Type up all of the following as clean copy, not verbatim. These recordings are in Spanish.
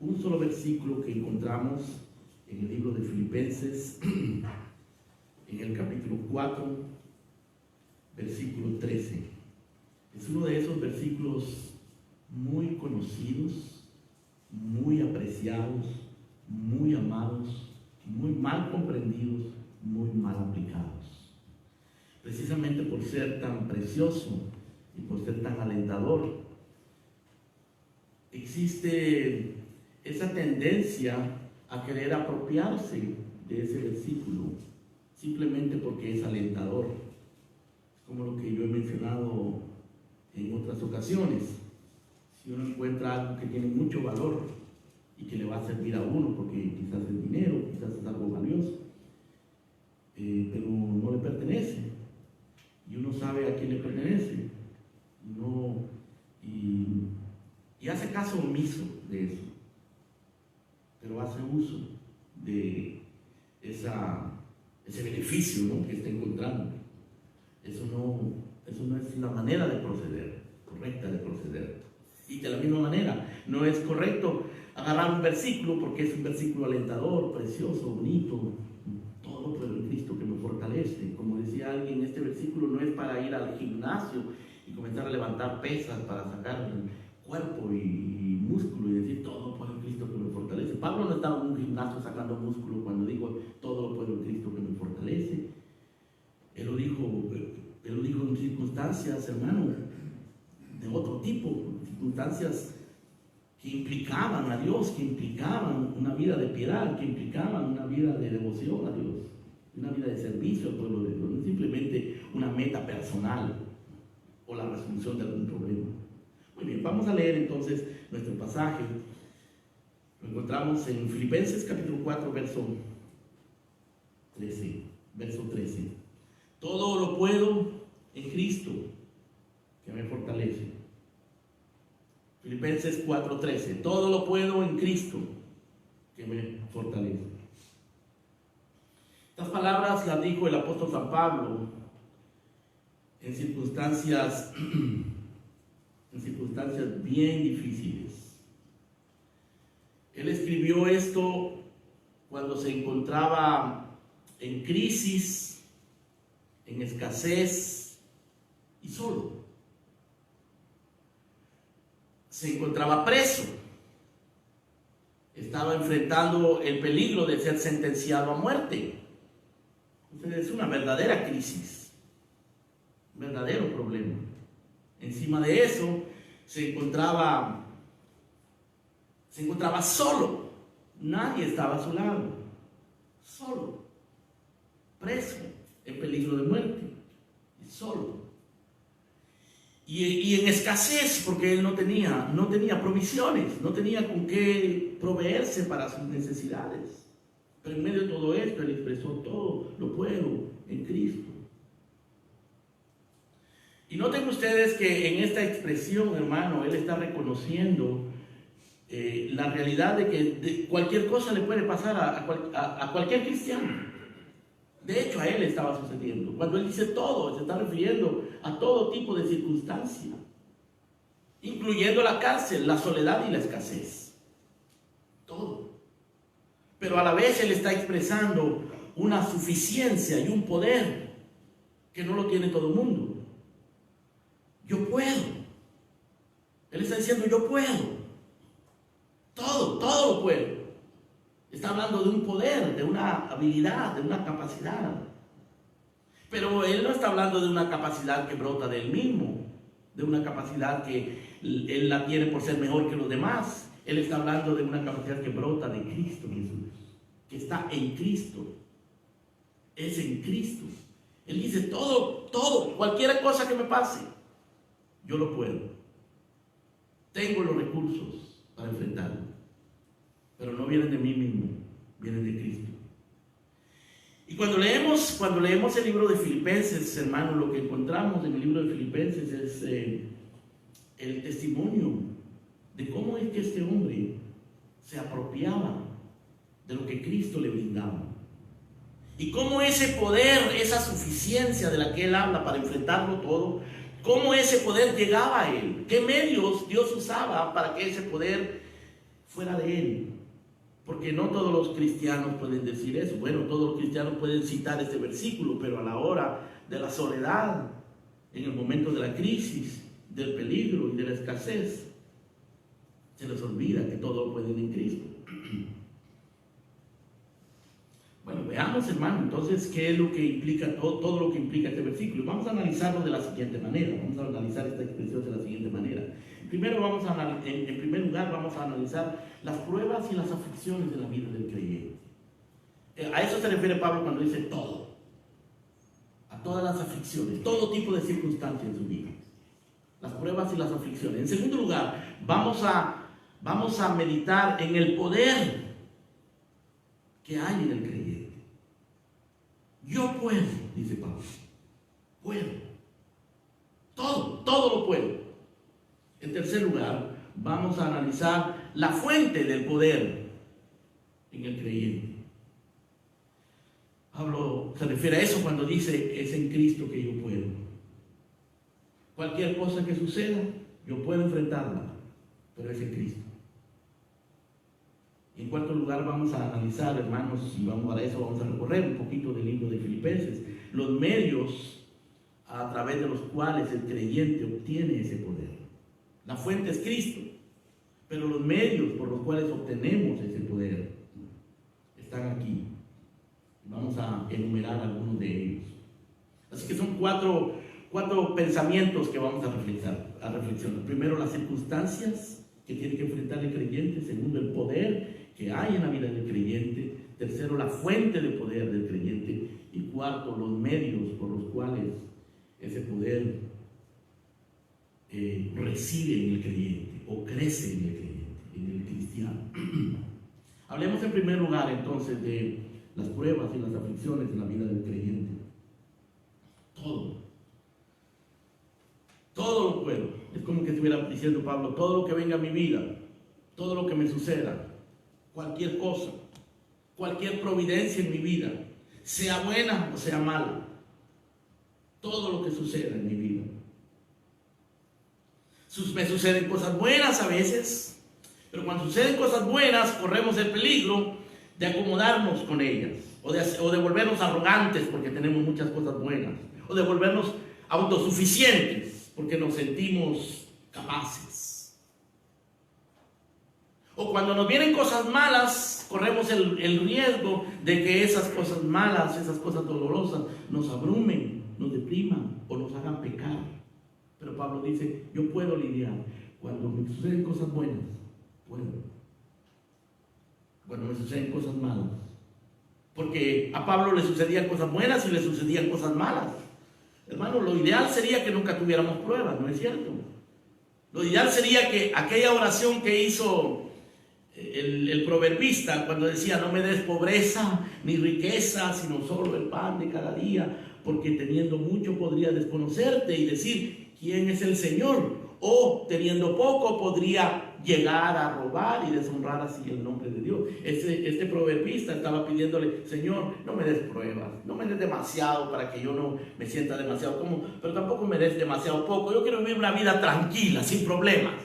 un solo versículo que encontramos en el libro de Filipenses, en el capítulo 4, versículo 13. Es uno de esos versículos muy conocidos, muy apreciados, muy amados, muy mal comprendidos, muy mal aplicados. Precisamente por ser tan precioso y por ser tan alentador, existe esa tendencia a querer apropiarse de ese versículo simplemente porque es alentador, como lo que yo he mencionado en otras ocasiones. Si uno encuentra algo que tiene mucho valor y que le va a servir a uno, porque quizás es dinero, quizás es algo valioso, pero no le pertenece, y uno sabe a quién le pertenece, y hace caso omiso de eso, pero hace uso de ese beneficio, ¿no?, que está encontrando. Eso no es la manera de proceder, correcta de proceder. Y de la misma manera, no es correcto agarrar un versículo porque es un versículo alentador, precioso, bonito. Todo lo puedo en Cristo que me fortalece. Como decía alguien, este versículo no es para ir al gimnasio y comenzar a levantar pesas para sacar el cuerpo y músculo y decir todo lo puedo en Cristo que me fortalece. Pablo no estaba en un gimnasio sacando músculo cuando dijo todo lo puedo en Cristo que me fortalece. Él lo dijo en circunstancias, hermano, de otro tipo, circunstancias que implicaban a Dios, que implicaban una vida de piedad, que implicaban una vida de devoción a Dios, una vida de servicio al pueblo de Dios, no simplemente una meta personal o la resolución de algún problema. Muy bien, vamos a leer entonces nuestro pasaje. Lo encontramos en Filipenses capítulo 4, verso 13. Todo lo puedo en Cristo que me fortalece. Filipenses 4:13. Todo lo puedo en Cristo que me fortalece. Estas palabras las dijo el apóstol San Pablo en circunstancias bien difíciles. Él escribió esto cuando se encontraba en crisis, en escasez y solo. Se encontraba preso, estaba enfrentando el peligro de ser sentenciado a muerte. Entonces es una verdadera crisis, un verdadero problema. Encima de eso se encontraba solo, nadie estaba a su lado, solo, preso, en peligro de muerte, y solo. Y en escasez, porque él no tenía provisiones, no tenía con qué proveerse para sus necesidades. Pero en medio de todo esto, él expresó todo lo puedo en Cristo. Y noten ustedes que en esta expresión, hermano, él está reconociendo la realidad de que cualquier cosa le puede pasar a cualquier cristiano. De hecho, a él estaba sucediendo. Cuando él dice todo, se está refiriendo a todo tipo de circunstancia, incluyendo la cárcel, la soledad y la escasez. Todo. Pero a la vez él está expresando una suficiencia y un poder que no lo tiene todo el mundo. Yo puedo. Él está diciendo yo puedo. Todo lo puedo. Está hablando de un poder, de una habilidad, de una capacidad. Pero él no está hablando de una capacidad que brota de él mismo, de una capacidad que él la tiene por ser mejor que los demás. Él está hablando de una capacidad que brota de Cristo Jesús, que está en Cristo. Es en Cristo. Él dice todo, cualquier cosa que me pase, yo lo puedo. Tengo los recursos para enfrentarlo. Pero no vienen de mí mismo, vienen de Cristo. Y cuando leemos el libro de Filipenses, hermano, lo que encontramos en el libro de Filipenses es el testimonio de cómo es que este hombre se apropiaba de lo que Cristo le brindaba. Y cómo ese poder, esa suficiencia de la que él habla para enfrentarlo todo, cómo ese poder llegaba a él. ¿Qué medios Dios usaba para que ese poder fuera de Él. Porque no todos los cristianos pueden decir eso. Bueno, todos los cristianos pueden citar este versículo, pero a la hora de la soledad, en el momento de la crisis, del peligro y de la escasez, se les olvida que todo lo pueden en Cristo. Bueno, veamos, hermano, entonces, qué es lo que implica, todo lo que implica este versículo. Vamos a analizarlo de la siguiente manera. Vamos a analizar esta expresión de la siguiente manera. En primer lugar, vamos a analizar las pruebas y las aflicciones de la vida del creyente. A eso se refiere Pablo cuando dice todo. A todas las aflicciones, todo tipo de circunstancias en su vida. Las pruebas y las aflicciones. En segundo lugar, vamos a meditar en el poder que hay en el creyente. Yo puedo, dice Pablo. Puedo. Todo lo puedo. En tercer lugar, vamos a analizar la fuente del poder en el creyente. Pablo se refiere a eso cuando dice, es en Cristo que yo puedo. Cualquier cosa que suceda, yo puedo enfrentarla, pero es en Cristo. En cuarto lugar, vamos a analizar, hermanos, y para eso vamos a recorrer un poquito del libro de Filipenses, los medios a través de los cuales el creyente obtiene ese poder. La fuente es Cristo, pero los medios por los cuales obtenemos ese poder están aquí. Vamos a enumerar algunos de ellos. Así que son cuatro pensamientos que vamos a reflexionar. Primero, las circunstancias que tiene que enfrentar el creyente. Segundo, el poder que hay en la vida del creyente. Tercero, la fuente de poder del creyente. Y cuarto, los medios por los cuales ese poder reside en el creyente o crece en el creyente, en el cristiano. Hablemos en primer lugar entonces de las pruebas y las aflicciones en la vida del creyente. Todo lo puedo. Es como que estuviera diciendo Pablo, todo lo que venga a mi vida, todo lo que me suceda, cualquier cosa, cualquier providencia en mi vida, sea buena o sea mala, todo lo que suceda en mi vida. Me suceden cosas buenas a veces, pero cuando suceden cosas buenas corremos el peligro de acomodarnos con ellas, o de volvernos arrogantes porque tenemos muchas cosas buenas, o de volvernos autosuficientes porque nos sentimos capaces. O cuando nos vienen cosas malas, corremos el riesgo de que esas cosas malas, esas cosas dolorosas nos abrumen, nos depriman o nos hagan pecar. Pero Pablo dice, yo puedo lidiar. Cuando me suceden cosas buenas, puedo. Cuando me suceden cosas malas. Porque a Pablo le sucedían cosas buenas y le sucedían cosas malas. Hermano, lo ideal sería que nunca tuviéramos pruebas, ¿no es cierto? Lo ideal sería que aquella oración que hizo el proverbista cuando decía, no me des pobreza ni riqueza, sino solo el pan de cada día, porque teniendo mucho podría desconocerte y decir, ¿quién es el Señor? O teniendo poco podría llegar a robar y deshonrar así el nombre de Dios. Este proverbista estaba pidiéndole, Señor, no me des pruebas, no me des demasiado para que yo no me sienta demasiado cómodo, pero tampoco me des demasiado poco. Yo quiero vivir una vida tranquila, sin problemas.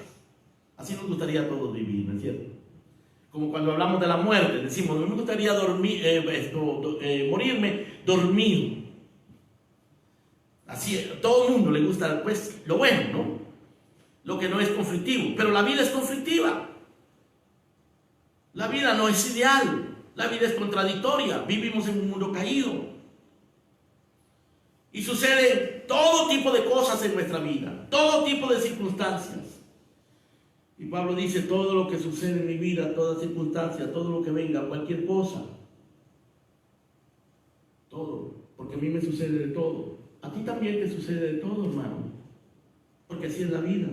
Así nos gustaría a todos vivir, ¿no es cierto? Como cuando hablamos de la muerte, decimos, me gustaría morirme dormido. Así, a todo el mundo le gusta, pues, lo bueno, ¿no? Lo que no es conflictivo. Pero la vida es conflictiva. La vida no es ideal. La vida es contradictoria. Vivimos en un mundo caído. Y sucede todo tipo de cosas en nuestra vida. Todo tipo de circunstancias. Y Pablo dice, todo lo que sucede en mi vida, toda circunstancia, todo lo que venga, cualquier cosa. Todo. Porque a mí me sucede de todo. A ti también te sucede de todo, hermano. Porque así es la vida.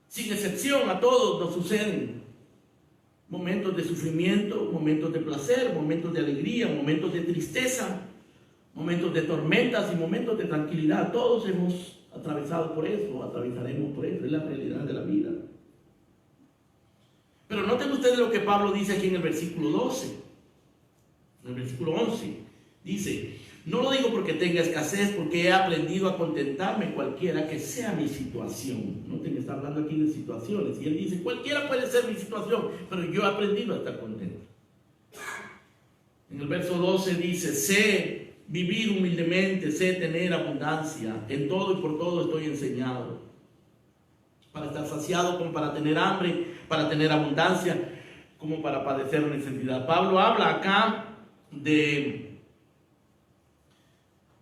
Sin excepción, a todos nos suceden momentos de sufrimiento, momentos de placer, momentos de alegría, momentos de tristeza, momentos de tormentas y momentos de tranquilidad. Todos hemos atravesado por eso, atravesaremos por eso. Es la realidad de la vida. Pero noten ustedes lo que Pablo dice aquí en el versículo 12. En el versículo 11 dice, No lo digo porque tenga escasez, porque he aprendido a contentarme cualquiera que sea mi situación. Noten que está hablando aquí de situaciones. Y él dice, cualquiera puede ser mi situación, pero yo he aprendido a estar contento. En el verso 12 dice, sé vivir humildemente, sé tener abundancia. En todo y por todo estoy enseñado. Para estar saciado como para tener hambre, para tener abundancia, como para padecer necesidad. Pablo habla acá de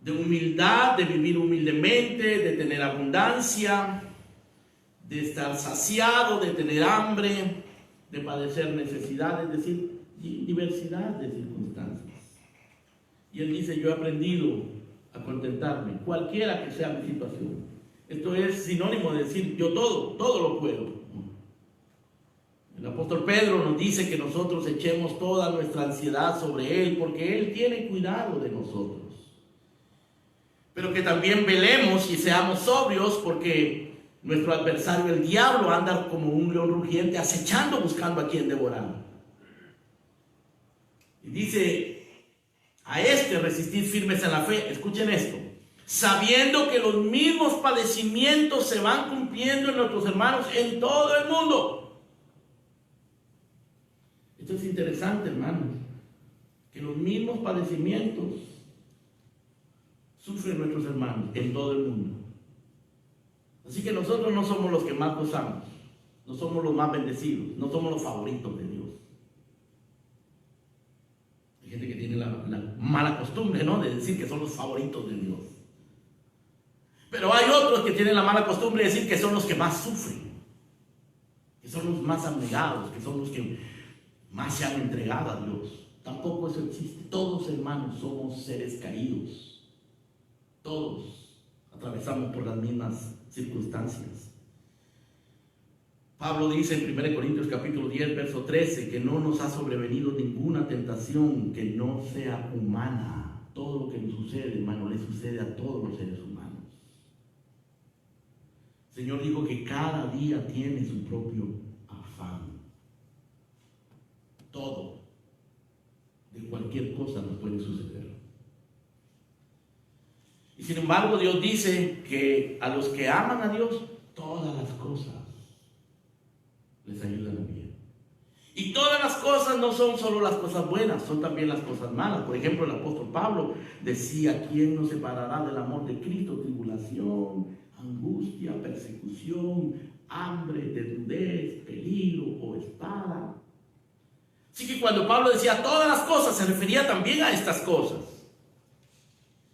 humildad, de vivir humildemente, de tener abundancia, de estar saciado, de tener hambre, de padecer necesidad, es decir, diversidad de circunstancias. Y él dice, yo he aprendido a contentarme, cualquiera que sea mi situación. Esto es sinónimo de decir, yo todo lo puedo. El apóstol Pedro nos dice que nosotros echemos toda nuestra ansiedad sobre él, porque él tiene cuidado de nosotros. Pero que también velemos y seamos sobrios, porque nuestro adversario, el diablo, anda como un león rugiente, acechando, buscando a quien devorar. Y dice, a resistid firmes en la fe. Escuchen esto. Sabiendo que los mismos padecimientos se van cumpliendo en nuestros hermanos en todo el mundo. Esto es interesante, hermanos. Que los mismos padecimientos sufren nuestros hermanos en todo el mundo. Así que nosotros no somos los que más gozamos, no somos los más bendecidos, no somos los favoritos de Dios. Hay gente que tiene la mala costumbre, ¿no?, de decir que son los favoritos de Dios. Pero hay otros que tienen la mala costumbre de decir que son los que más sufren, que son los más abnegados, que son los que más se han entregado a Dios. Tampoco eso existe. Todos, hermanos, somos seres caídos. Todos atravesamos por las mismas circunstancias. Pablo dice en 1 Corintios capítulo 10, verso 13, que no nos ha sobrevenido ninguna tentación que no sea humana. Todo lo que nos sucede, hermano, le sucede a todos los seres humanos. El Señor dijo que cada día tiene su propio afán. Todo, de cualquier cosa nos puede suceder. Y sin embargo, Dios dice que a los que aman a Dios, todas las cosas les ayudan a bien. Y todas las cosas no son solo las cosas buenas, son también las cosas malas. Por ejemplo, el apóstol Pablo decía, ¿quién nos separará del amor de Cristo? Tribulación, angustia, persecución, hambre, desnudez, peligro o espada. Así que cuando Pablo decía todas las cosas, se refería también a estas cosas.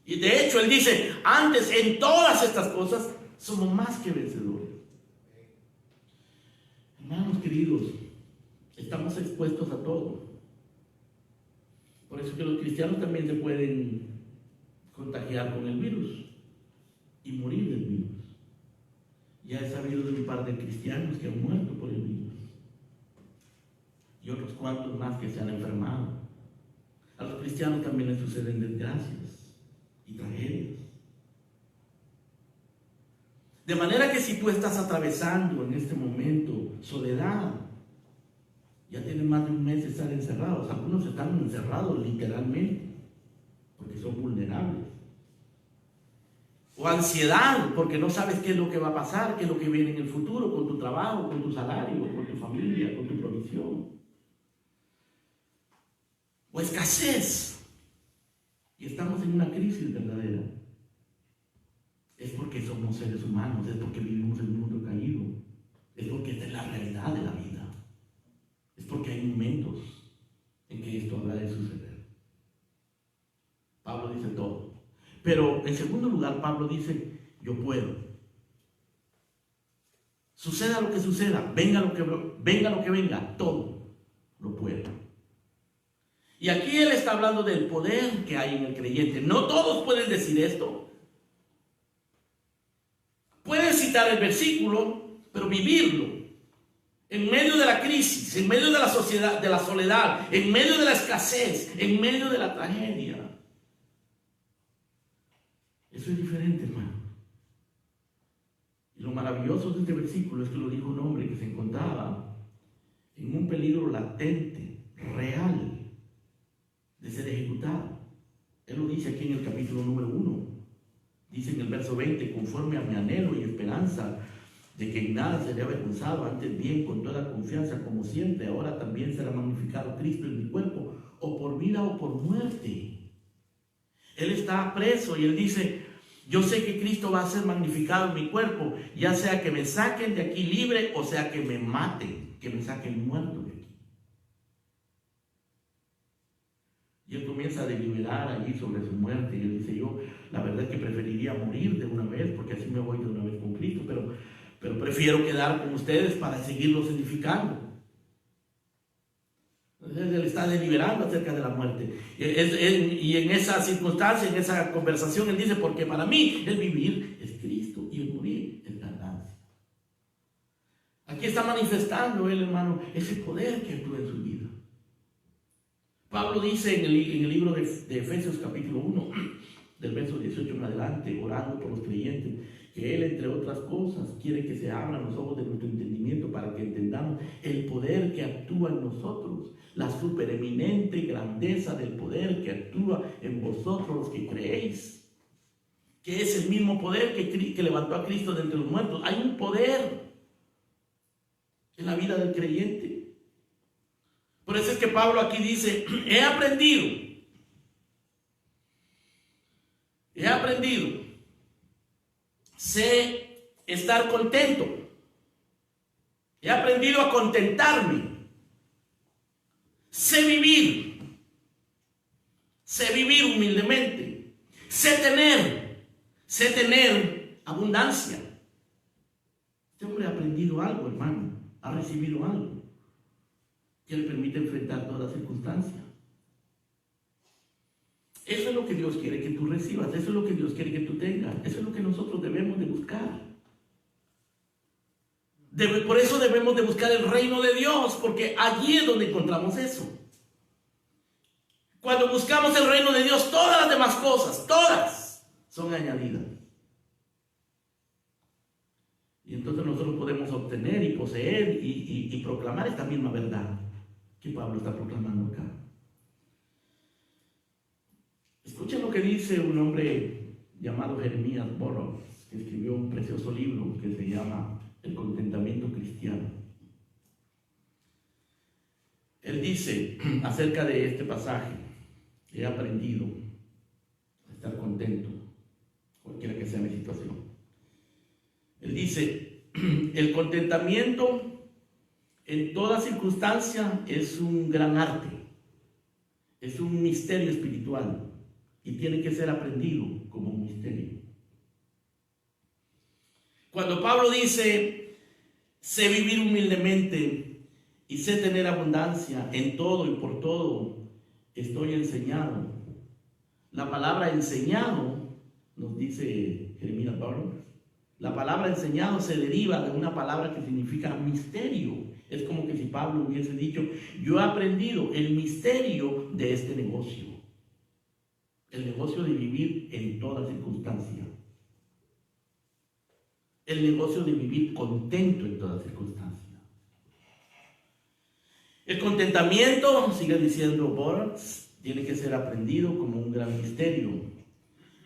Y de hecho él dice, antes en todas estas cosas somos más que vencedores. Hermanos queridos, estamos expuestos a todo. Por eso que los cristianos también se pueden contagiar con el virus y morir del virus. Ya he sabido de un par de cristianos que han muerto por el virus. Y otros cuantos más que se han enfermado. A los cristianos también les suceden desgracias y tragedias. De manera que si tú estás atravesando en este momento soledad, ya tienen más de un mes de estar encerrados, algunos están encerrados literalmente, porque son vulnerables. O ansiedad, porque no sabes qué es lo que va a pasar, qué es lo que viene en el futuro, con tu trabajo, con tu salario, con tu familia, con tu provisión. O escasez. Y estamos en una crisis verdadera. Es porque somos seres humanos, es porque vivimos en un mundo caído, es porque esta es la realidad de la vida, es porque hay momentos en que esto habrá de suceder. Pablo dice todo. Pero en segundo lugar, Pablo dice, yo puedo. Suceda lo que suceda, venga lo que venga, todo lo puedo. Y aquí él está hablando del poder que hay en el creyente. No todos pueden decir esto. Pueden citar el versículo, pero vivirlo. En medio de la crisis, en medio de la sociedad, de la soledad, en medio de la escasez, en medio de la tragedia. Eso es diferente, hermano. Y lo maravilloso de este versículo es que lo dijo un hombre que se encontraba en un peligro latente, real, de ser ejecutado. Él lo dice aquí en el capítulo capítulo número 1. Dice en el verso 20, conforme a mi anhelo y esperanza de que en nada seré avergonzado, antes bien con toda confianza como siempre, ahora también será magnificado Cristo en mi cuerpo, o por vida o por muerte. Él está preso y él dice, yo sé que Cristo va a ser magnificado en mi cuerpo, ya sea que me saquen de aquí libre o sea que me maten, que me saquen muerto de aquí. Y él comienza a deliberar allí sobre su muerte y él dice, yo la verdad es que preferiría morir de una vez porque así me voy de una vez con Cristo, pero prefiero quedar con ustedes para seguirlos edificando. Entonces él está deliberando acerca de la muerte. Y en esa circunstancia, en esa conversación, él dice, porque para mí el vivir es Cristo y el morir es ganancia. Aquí está manifestando él, hermano, ese poder que actúa en su vida. Pablo dice en el libro de Efesios capítulo 1, del verso 18 en adelante, orando por los creyentes, que él, entre otras cosas, quiere que se abran los ojos de nuestro entendimiento para que entendamos el poder que actúa en nosotros, la supereminente grandeza del poder que actúa en vosotros los que creéis, que es el mismo poder que levantó a Cristo de entre los muertos. Hay un poder en la vida del creyente. Por eso es que Pablo aquí dice, he aprendido, sé estar contento, he aprendido a contentarme, sé vivir humildemente, sé tener abundancia. Este hombre ha aprendido algo, hermano, ha recibido algo que le permite enfrentar toda circunstancia. Eso es lo que Dios quiere que tú recibas, eso es lo que Dios quiere que tú tengas, eso es lo que nosotros debemos de buscar. Por eso debemos de buscar el reino de Dios, porque allí es donde encontramos eso. Cuando buscamos el reino de Dios, todas las demás cosas, todas, son añadidas. Y entonces nosotros podemos obtener y poseer y proclamar esta misma verdad que Pablo está proclamando acá. Escuchen lo que dice un hombre llamado Jeremías Burroughs, que escribió un precioso libro que se llama El contentamiento cristiano. Él dice acerca de este pasaje, he aprendido a estar contento, cualquiera que sea mi situación. Él dice, el contentamiento en toda circunstancia es un gran arte, es un misterio espiritual y tiene que ser aprendido como un misterio. Cuando Pablo dice, sé vivir humildemente y sé tener abundancia en todo y por todo, estoy enseñado. La palabra enseñado, nos dice Jeremías Burroughs, la palabra enseñado se deriva de una palabra que significa misterio. Es como que si Pablo hubiese dicho, yo he aprendido el misterio de este negocio. El negocio de vivir en toda circunstancia. El negocio de vivir contento en toda circunstancia. El contentamiento, sigue diciendo Burroughs, tiene que ser aprendido como un gran misterio.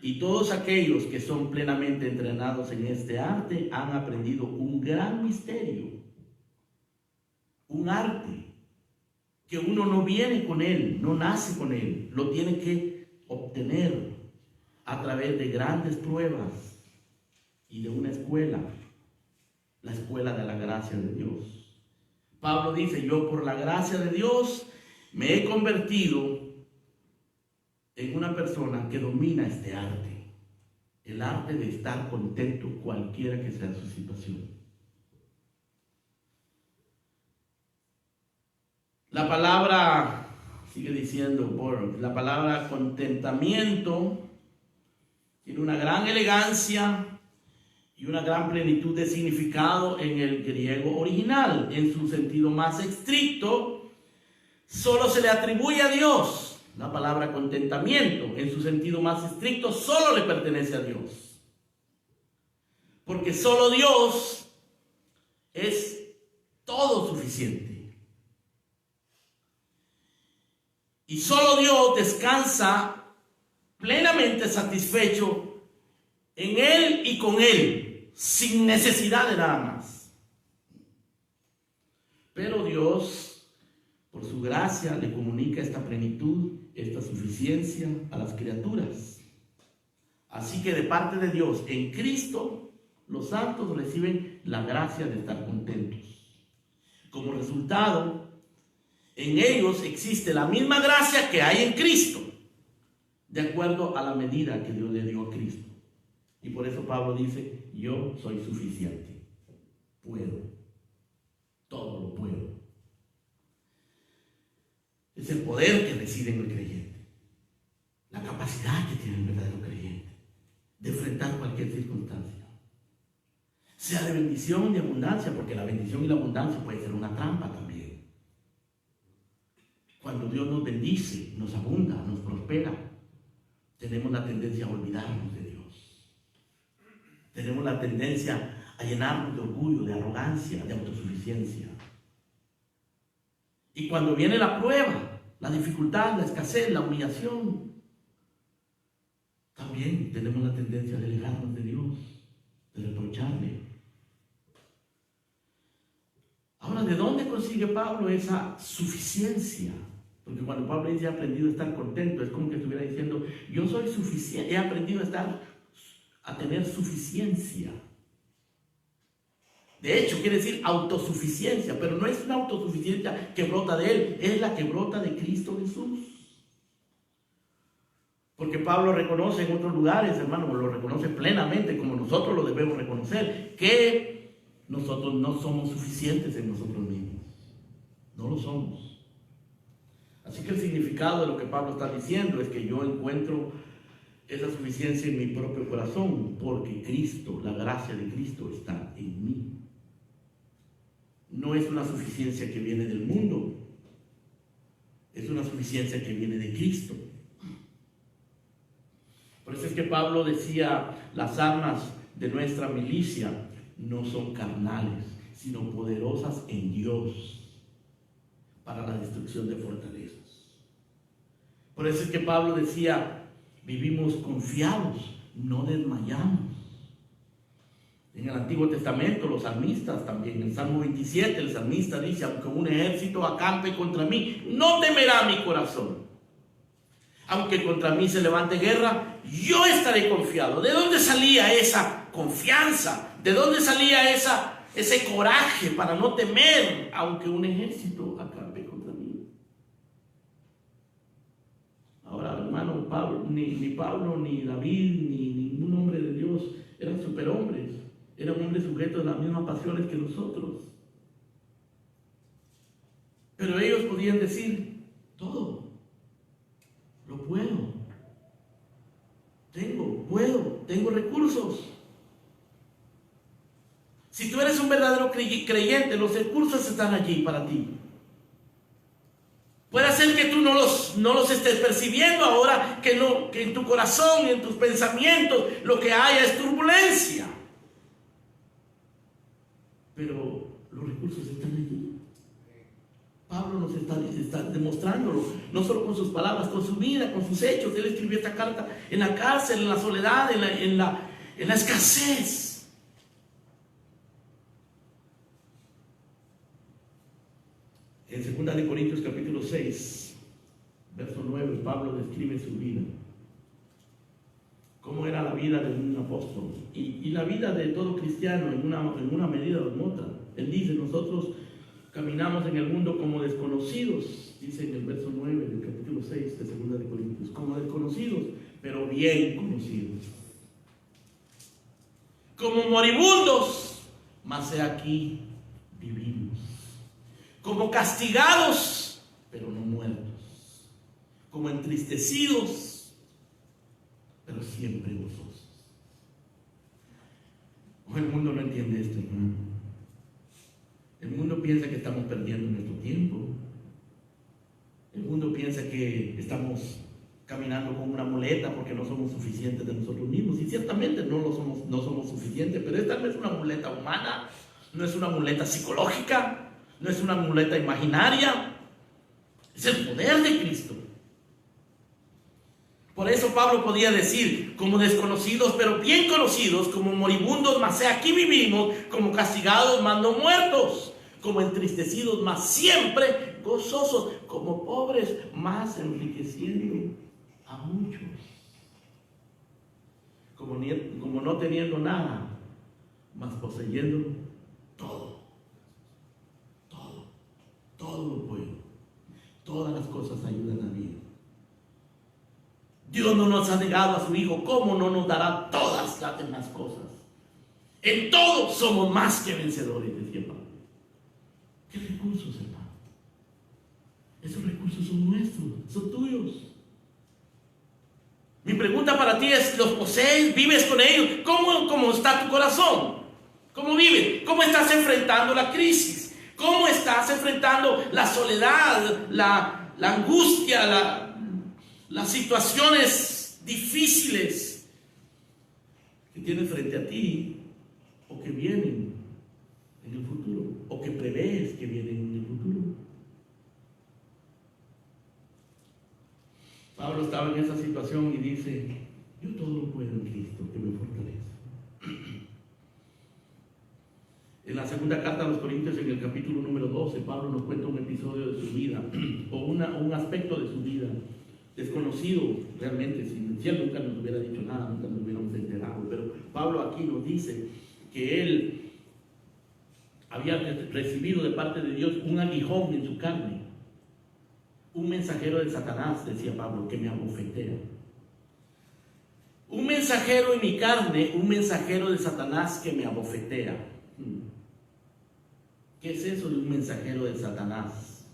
Y todos aquellos que son plenamente entrenados en este arte han aprendido un gran misterio. Un arte que uno no viene con él, no nace con él, lo tiene que obtener a través de grandes pruebas y de una escuela, la escuela de la gracia de Dios. Pablo dice, yo por la gracia de Dios me he convertido en una persona que domina este arte, el arte de estar contento cualquiera que sea su situación. La palabra, sigue diciendo Burroughs, la palabra contentamiento tiene una gran elegancia y una gran plenitud de significado en el griego original. En su sentido más estricto, solo se le atribuye a Dios. La palabra contentamiento, en su sentido más estricto, solo le pertenece a Dios. Porque solo Dios es todo suficiente. Y solo Dios descansa plenamente satisfecho en Él y con Él, sin necesidad de nada más. Pero Dios, por su gracia, le comunica esta plenitud, esta suficiencia a las criaturas. Así que de parte de Dios, en Cristo, los santos reciben la gracia de estar contentos. Como resultado, en ellos existe la misma gracia que hay en Cristo, de acuerdo a la medida que Dios le dio a Cristo. Y por eso Pablo dice, yo soy suficiente, puedo, todo lo puedo. Es el poder que reside en el creyente, la capacidad que tiene el verdadero creyente de enfrentar cualquier circunstancia, sea de bendición, de abundancia, porque la bendición y la abundancia puede ser una trampa también. Cuando Dios nos bendice, nos abunda, nos prospera, tenemos la tendencia a olvidarnos de Dios. Tenemos la tendencia a llenarnos de orgullo, de arrogancia, de autosuficiencia. Y cuando viene la prueba, la dificultad, la escasez, la humillación, también tenemos la tendencia de alejarnos de Dios, de reprocharle. Ahora, ¿de dónde consigue Pablo esa suficiencia? Porque cuando Pablo dice, he aprendido a estar contento, es como que estuviera diciendo, yo soy suficiente, he aprendido a tener suficiencia. De hecho, quiere decir autosuficiencia, pero no es una autosuficiencia que brota de él, es la que brota de Cristo Jesús. Porque Pablo reconoce en otros lugares, hermano, lo reconoce plenamente, como nosotros lo debemos reconocer, que nosotros no somos suficientes en nosotros mismos. No lo somos. Así que el significado de lo que Pablo está diciendo es que yo encuentro esa suficiencia en mi propio corazón, porque Cristo, la gracia de Cristo está en mí. No es una suficiencia que viene del mundo, es una suficiencia que viene de Cristo. Por eso es que Pablo decía, las armas de nuestra milicia no son carnales, sino poderosas en Dios para la destrucción de fortalezas. Por eso es que Pablo decía, vivimos confiados, no desmayamos. En el Antiguo Testamento, los salmistas también, en Salmo 27, el salmista dice, aunque un ejército acampe contra mí, no temerá mi corazón. Aunque contra mí se levante guerra, yo estaré confiado. ¿De dónde salía esa confianza? ¿De dónde salía ese coraje para no temer, aunque un ejército acampe contra mí? Ahora, hermano, ni Pablo, ni David, ni ningún hombre de Dios eran superhombres. Eran hombres sujetos a las mismas pasiones que nosotros. Pero ellos podían decir, todo, lo puedo. Tengo recursos. Si tú eres un verdadero creyente, los recursos están allí para ti. Puede ser que tú no los estés percibiendo ahora, que en tu corazón, en tus pensamientos, lo que haya es turbulencia. Pero los recursos están allí. Pablo nos está demostrándolo, no solo con sus palabras, con su vida, con sus hechos. Él escribió esta carta en la cárcel, en la soledad, en la escasez. En 2 Corintios capítulo 6, verso 9, Pablo describe su vida. Cómo era la vida de un apóstol y la vida de todo cristiano en una medida o en otra. Él dice, nosotros caminamos en el mundo como desconocidos, dice en el verso 9 del capítulo 6 de 2 Corintios, como desconocidos, pero bien conocidos. Como moribundos, mas he aquí vivimos. Como castigados, pero no muertos. Como entristecidos, pero siempre gozosos. El mundo no entiende esto, hermano. El mundo piensa que estamos perdiendo nuestro tiempo. El mundo piensa que estamos caminando con una muleta porque no somos suficientes de nosotros mismos. Y ciertamente no somos suficientes, pero esta no es una muleta humana, no es una muleta psicológica, no es una muleta imaginaria. Es el poder de Cristo. Por eso Pablo podía decir, como desconocidos, pero bien conocidos, como moribundos, mas aquí vivimos, como castigados, mas no muertos, como entristecidos, mas siempre gozosos, como pobres, mas enriqueciendo a muchos, como no teniendo nada, mas poseyendo todo, todo lo puedo, todas las cosas ayudan a mí. Dios no nos ha negado a su Hijo, ¿cómo no nos dará todas las demás cosas? En todo somos más que vencedores, decía Pablo. ¿Qué recursos, hermano? Esos recursos son nuestros, son tuyos. Mi pregunta para ti es, ¿los posees? ¿Vives con ellos? ¿Cómo está tu corazón? ¿Cómo vives? ¿Cómo estás enfrentando la crisis? ¿Cómo estás enfrentando la soledad, la angustia, las situaciones difíciles que tienes frente a ti o que vienen en el futuro o que prevés que vienen en el futuro? Pablo estaba en esa situación y dice, yo todo lo puedo en Cristo que me fortalece. En la segunda carta a los Corintios, en el capítulo número 12, Pablo nos cuenta un episodio de su vida o un aspecto de su vida desconocido realmente. Si él nunca nos hubiera dicho nada, nunca nos hubiéramos enterado, pero Pablo aquí nos dice que él había recibido de parte de Dios un aguijón en su carne, un mensajero de Satanás, decía Pablo, que me abofetea. Un mensajero en mi carne, un mensajero de Satanás que me abofetea. ¿Qué es eso de un mensajero de Satanás?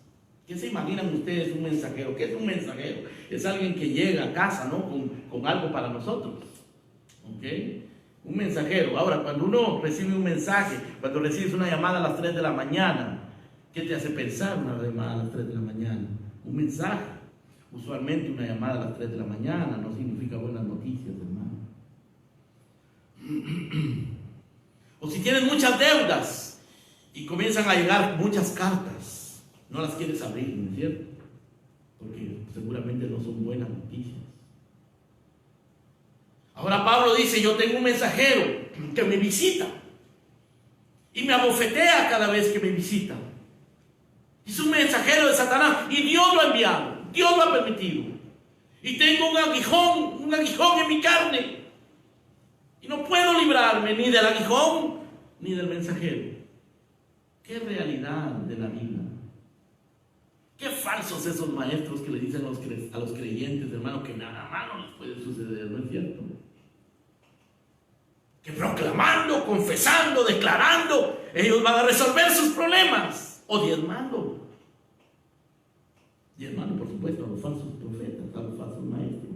¿Qué se imaginan ustedes un mensajero? ¿Qué es un mensajero? Es alguien que llega a casa, ¿no? Con algo para nosotros. ¿Ok? Un mensajero. Ahora, cuando uno recibe un mensaje, cuando recibes una llamada a las 3 de la mañana, ¿qué te hace pensar una llamada a las 3 de la mañana? Un mensaje. Usualmente una llamada a las 3 de la mañana no significa buenas noticias, hermano. O si tienes muchas deudas y comienzan a llegar muchas cartas, no las quieres abrir, ¿no es cierto? Porque seguramente no son buenas noticias. Ahora Pablo dice, yo tengo un mensajero que me visita y me abofetea cada vez que me visita. Es un mensajero de Satanás y Dios lo ha enviado, Dios lo ha permitido. Y tengo un aguijón en mi carne. Y no puedo librarme ni del aguijón ni del mensajero. Qué realidad de la vida. Qué falsos esos maestros que le dicen a los creyentes, hermano, que nada malo les puede suceder, ¿no es cierto? Que proclamando, confesando, declarando, ellos van a resolver sus problemas. O diezmando. Diezmando, por supuesto, a los falsos profetas, a los falsos maestros.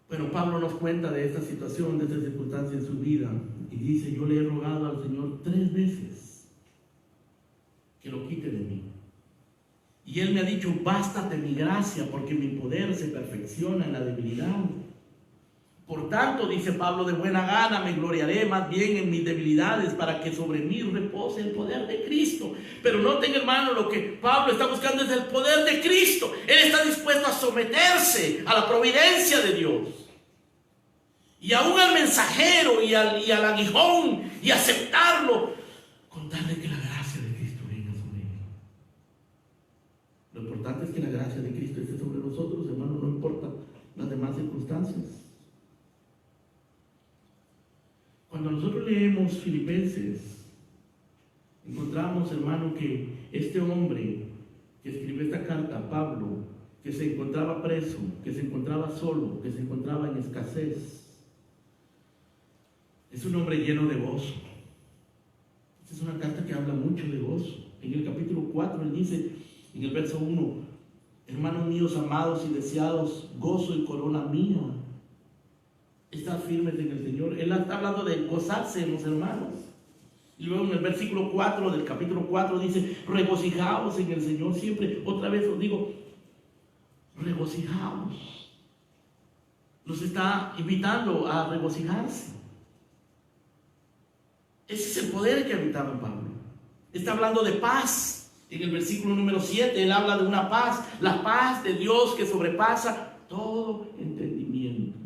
Bueno, Pablo nos cuenta de esta situación, de esta circunstancia en su vida. Y dice, yo le he rogado al Señor 3 veces que lo quite de mí. Y Él me ha dicho, bástate mi gracia, porque mi poder se perfecciona en la debilidad. Por tanto, dice Pablo, de buena gana me gloriaré más bien en mis debilidades, para que sobre mí repose el poder de Cristo. Pero noten, hermano, lo que Pablo está buscando es el poder de Cristo. Él está dispuesto a someterse a la providencia de Dios. Y aún al mensajero y al aguijón, y aceptarlo, con tal de que la gracia de Cristo venga sobre él. Lo importante es que la gracia de Cristo esté sobre nosotros, hermano, no importa las demás circunstancias. Cuando nosotros leemos Filipenses, encontramos, hermano, que este hombre que escribió esta carta, Pablo, que se encontraba preso, que se encontraba solo, que se encontraba en escasez, es un hombre lleno de gozo. Esta es una carta que habla mucho de gozo. En el capítulo 4 él dice, en el verso 1, hermanos míos amados y deseados, gozo y corona mía, estad firmes en el Señor. Él está hablando de gozarse en los hermanos. Y luego en el versículo 4 del capítulo 4 dice, regocijaos en el Señor siempre. Otra vez os digo, regocijaos. Nos está invitando a regocijarse. Ese es el poder que habitaba en Pablo. Está hablando de paz. En el versículo número 7, él habla de una paz, la paz de Dios que sobrepasa todo entendimiento.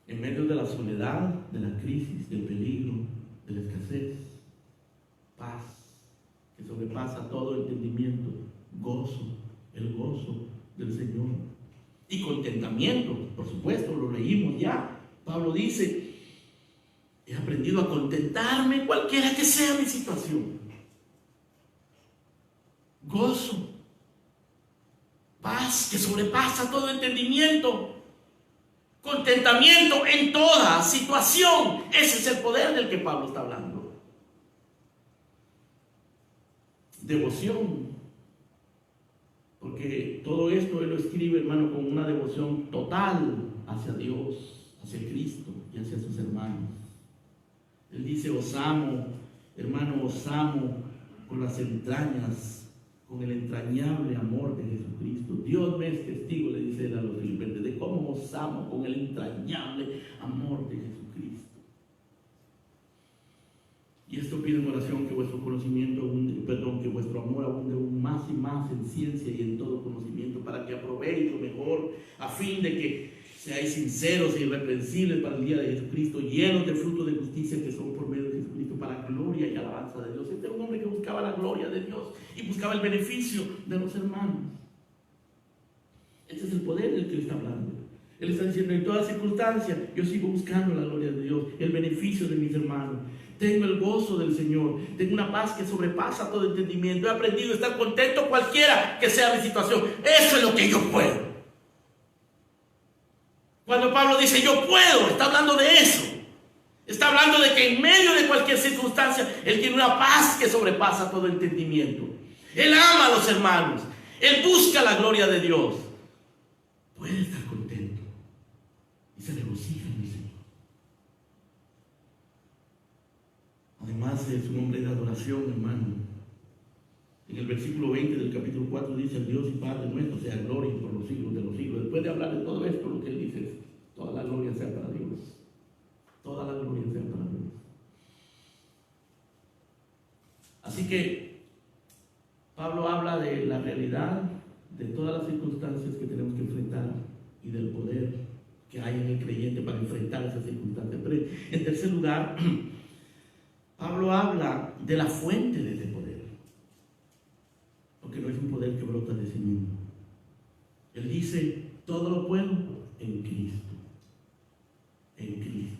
En medio de la soledad, de la crisis, del peligro, de la escasez, paz que sobrepasa todo entendimiento, gozo, el gozo del Señor. Y contentamiento, por supuesto, lo leímos ya. Pablo dice: he aprendido a contentarme cualquiera que sea mi situación. Gozo, paz que sobrepasa todo entendimiento, contentamiento en toda situación. Ese es el poder del que Pablo está hablando. Devoción, porque todo esto él lo escribe, hermano, con una devoción total hacia Dios, hacia Cristo y hacia sus hermanos. Él dice: os amo, hermano, os amo con las entrañas, con el entrañable amor de Jesucristo. Dios me es testigo, le dice él a los filipenses, de cómo os amo con el entrañable amor de Jesucristo. Y esto pido en oración, que vuestro conocimiento que vuestro amor abunde aún más y más en ciencia y en todo conocimiento, para que aprobéis lo mejor, a fin de que seáis sinceros e irreprensibles para el día de Jesucristo, llenos de fruto de justicia que son por medio de Jesucristo, para gloria y alabanza de Dios. Este era un hombre que buscaba la gloria de Dios y buscaba el beneficio de los hermanos. Este es el poder del que él está hablando. Él está diciendo: en toda circunstancia yo sigo buscando la gloria de Dios, el beneficio de mis hermanos. Tengo el gozo del Señor, tengo una paz que sobrepasa todo entendimiento. He aprendido a estar contento cualquiera que sea mi situación. Eso es lo que yo puedo. Cuando Pablo dice yo puedo, está hablando de eso. Está hablando de que en medio de cualquier circunstancia él tiene una paz que sobrepasa todo entendimiento. Él ama a los hermanos, él busca la gloria de Dios. Puede estar contento y se regocija en el Señor. Además es un hombre de adoración, hermano. En el versículo 20 del capítulo 4 dice: el Dios y Padre nuestro sea gloria por los siglos de los siglos. Después de hablar de todo esto, lo que él dice es: toda la gloria sea para Dios. Toda la gloria sea para Dios. Así que Pablo habla de la realidad de todas las circunstancias que tenemos que enfrentar y del poder que hay en el creyente para enfrentar esas circunstancias. Pero en tercer lugar, Pablo habla de la fuente de ese poder, porque no es un poder que brota de sí mismo. Él dice: todo lo puedo en Cristo. En Cristo.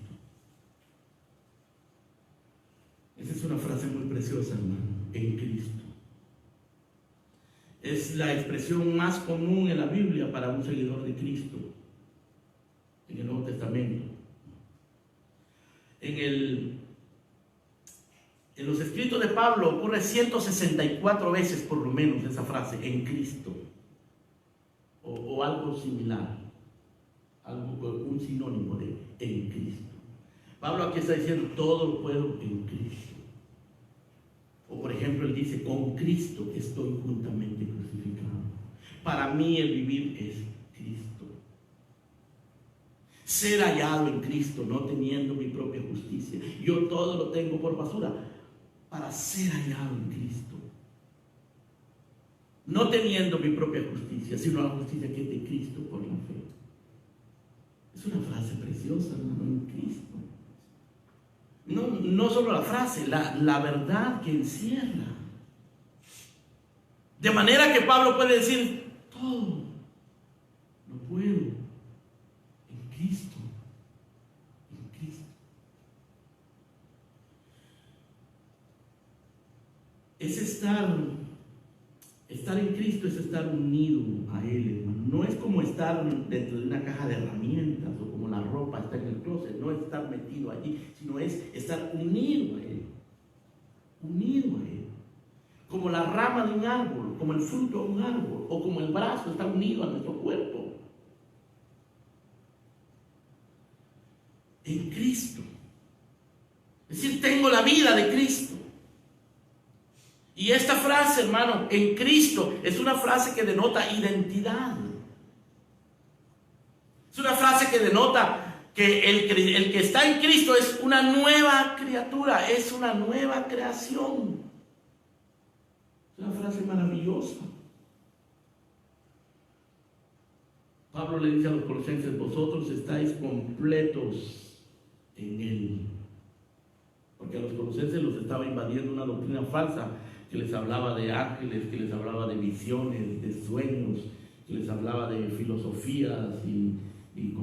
Esa es una frase muy preciosa, hermano. En Cristo. Es la expresión más común en la Biblia para un seguidor de Cristo, en el Nuevo Testamento. En los escritos de Pablo ocurre 164 veces por lo menos esa frase: en Cristo, o algo similar, un sinónimo de en Cristo. Pablo aquí está diciendo: todo lo puedo en Cristo. O por ejemplo, él dice: con Cristo estoy juntamente crucificado. Para mí el vivir es Cristo. Ser hallado en Cristo, no teniendo mi propia justicia. Yo todo lo tengo por basura para ser hallado en Cristo. No teniendo mi propia justicia, sino la justicia que es de Cristo por la fe. Es una frase preciosa, hermano, en Cristo. No solo la frase, la verdad que encierra. De manera que Pablo puede decir: todo lo puedo en Cristo. En Cristo. Es estar en Cristo, es estar unido a Él, hermano. No es como estar dentro de una caja de herramientas o como la ropa está en el closet. No es estar metido allí, sino es estar unido a Él. Unido a Él. Como la rama de un árbol, como el fruto de un árbol, o como el brazo está unido a nuestro cuerpo. En Cristo. Es decir, tengo la vida de Cristo. Y esta frase, hermano, en Cristo, es una frase que denota identidad. Es una frase que denota que el que está en Cristo es una nueva criatura, es una nueva creación. Es una frase maravillosa. Pablo le dice a los colosenses: vosotros estáis completos en Él. Porque a los colosenses los estaba invadiendo una doctrina falsa que les hablaba de ángeles, que les hablaba de visiones, de sueños, que les hablaba de filosofías y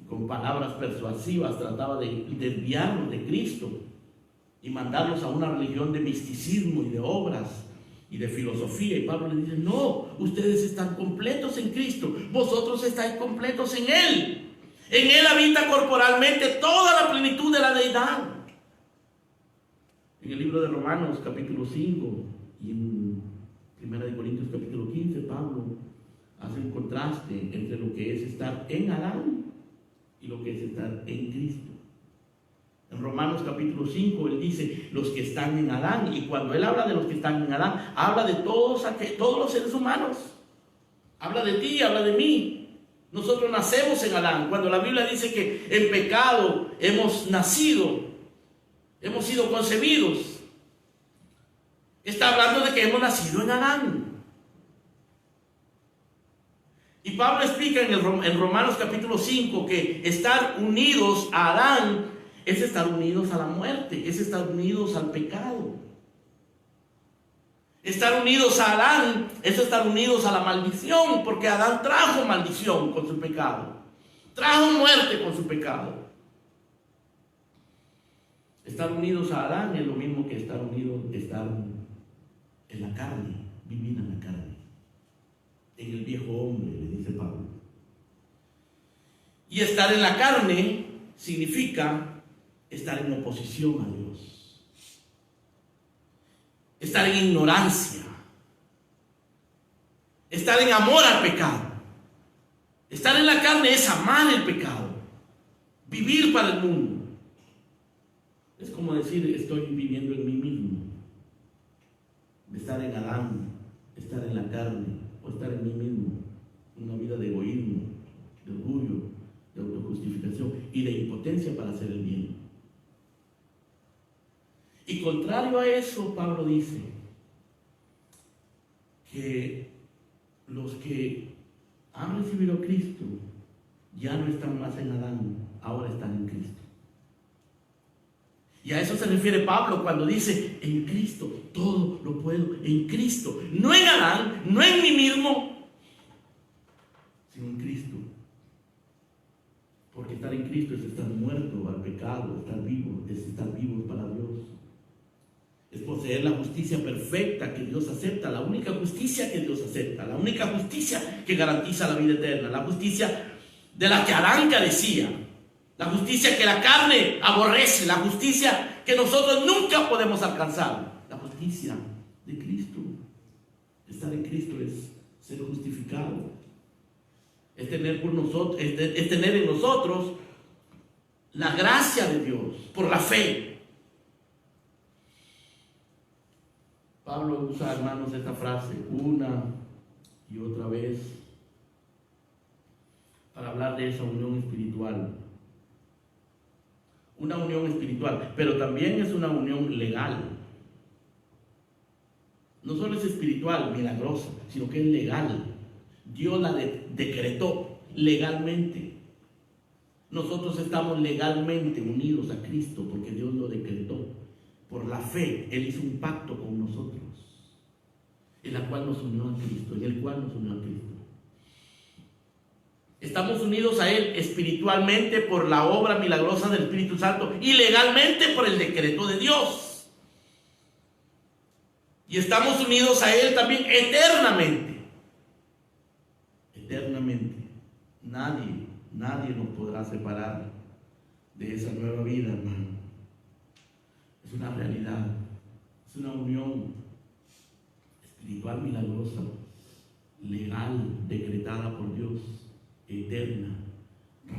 con palabras persuasivas trataba de desviarlos de Cristo y mandarlos a una religión de misticismo y de obras y de filosofía. Y Pablo le dice: no, ustedes están completos en Cristo, vosotros estáis completos en Él. En Él habita corporalmente toda la plenitud de la deidad. En el libro de Romanos capítulo 5 y en 1 Corintios capítulo 15, Pablo hace un contraste entre lo que es estar en Adán y lo que es estar en Cristo. En Romanos capítulo 5 él dice: los que están en Adán. Y cuando él habla de los que están en Adán, habla de todos los seres humanos. Habla de ti, habla de mí. Nosotros nacemos en Adán. Cuando la Biblia dice que en pecado hemos nacido, hemos sido concebidos, está hablando de que hemos nacido en Adán. Y Pablo explica en Romanos capítulo 5 que estar unidos a Adán es estar unidos a la muerte, es estar unidos al pecado. Estar unidos a Adán es estar unidos a la maldición, porque Adán trajo maldición con su pecado, trajo muerte con su pecado. Estar unidos a Adán es lo mismo que estar unidos, estar en la carne, vivir en la carne, en el viejo hombre, le dice Pablo. Y estar en la carne significa estar en oposición a Dios, estar en ignorancia, estar en amor al pecado. Estar en la carne es amar el pecado, vivir para el mundo. Es como decir: estoy viviendo en mí mismo. Estar en Adán, estar en la carne o estar en mí mismo, una vida de egoísmo, de orgullo, de autojustificación y de impotencia para hacer el bien. Y contrario a eso, Pablo dice que los que han recibido a Cristo ya no están más en Adán, ahora están en Cristo. Y a eso se refiere Pablo cuando dice: en Cristo todo lo puedo, en Cristo, no en Adán, no en mí mismo, sino en Cristo. Porque estar en Cristo es estar muerto al pecado, estar vivo, es estar vivos para Dios. Es poseer la justicia perfecta que Dios acepta, la única justicia que Dios acepta, la única justicia que garantiza la vida eterna, la justicia de la que Adán carecía. La justicia que la carne aborrece, la justicia que nosotros nunca podemos alcanzar, la justicia de Cristo. Estar en Cristo es ser justificado, es tener por nosotros, es tener en nosotros la gracia de Dios por la fe. Pablo usa, hermanos, esta frase una y otra vez para hablar de esa unión espiritual. Una unión espiritual, pero también es una unión legal. No solo es espiritual, milagrosa, sino que es legal. Dios la decretó legalmente. Nosotros estamos legalmente unidos a Cristo porque Dios lo decretó. Por la fe, Él hizo un pacto con nosotros, en la cual nos unió a Cristo, en el cual nos unió a Cristo. Estamos unidos a Él espiritualmente por la obra milagrosa del Espíritu Santo y legalmente por el decreto de Dios. Y estamos unidos a Él también eternamente. Eternamente. Nadie nos podrá separar de esa nueva vida, hermano. Es una realidad, es una unión espiritual milagrosa, legal, decretada por Dios, eterna,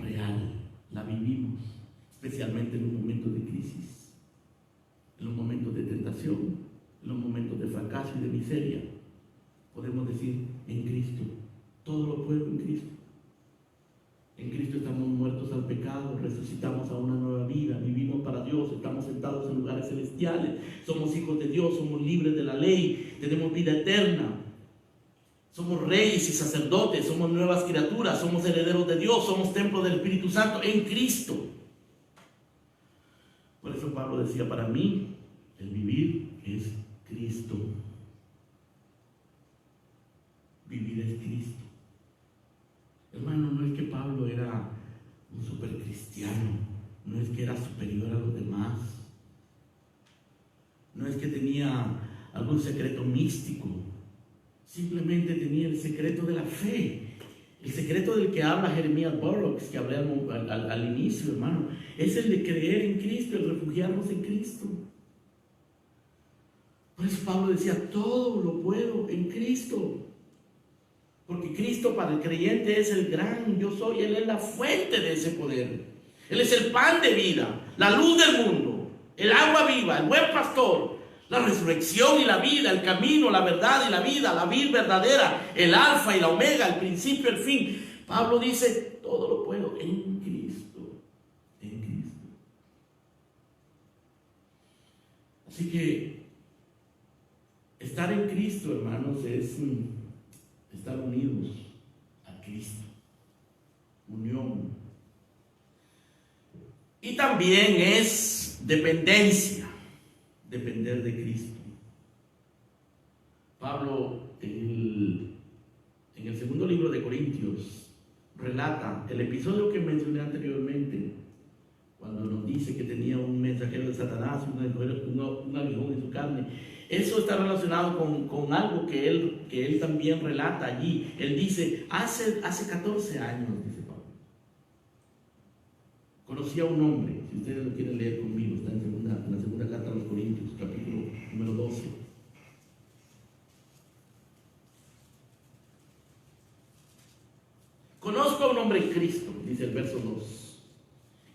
real. La vivimos, especialmente en los momentos de crisis, en los momentos de tentación, en los momentos de fracaso y de miseria. Podemos decir: en Cristo, todo lo puedo en Cristo. En En Cristo estamos muertos al pecado, resucitamos a una nueva vida, vivimos para Dios, estamos sentados en lugares celestiales, somos hijos de Dios, somos libres de la ley, tenemos vida eterna. Somos reyes y sacerdotes, somos nuevas criaturas, somos herederos de Dios, somos templo del Espíritu Santo en Cristo. Por eso Pablo decía, para mí el vivir es Cristo. Vivir es Cristo. Hermano, no es que Pablo era un supercristiano, no es que era superior a los demás, no es que tenía algún secreto místico. Simplemente tenía el secreto de la fe, el secreto del que habla Jeremías Burroughs, que hablé al inicio, hermano. Es el de creer en Cristo, el refugiarnos en Cristo. Por eso Pablo decía, todo lo puedo en Cristo. Porque Cristo para el creyente es el gran yo soy, Él es la fuente de ese poder. Él es el pan de vida, la luz del mundo, el agua viva, el buen pastor. La resurrección y la vida, el camino, la verdad y la vida, la vid verdadera, el alfa y la omega, el principio y el fin. Pablo dice, todo lo puedo en Cristo, en Cristo. Así que estar en Cristo, hermanos, es estar unidos a Cristo, unión. Y también es dependencia. Depender de Cristo. Pablo en el segundo libro de Corintios relata el episodio que mencioné anteriormente, cuando nos dice que tenía un mensajero de Satanás, un aguijón en su carne. Eso está relacionado con algo que él también relata allí. Él dice, hace 14 años, dice Pablo, conocí a un hombre, si ustedes lo quieren leer conmigo, está en la segunda carta a los Corintios, capítulo número 12. Conozco a un hombre en Cristo, dice el verso 2,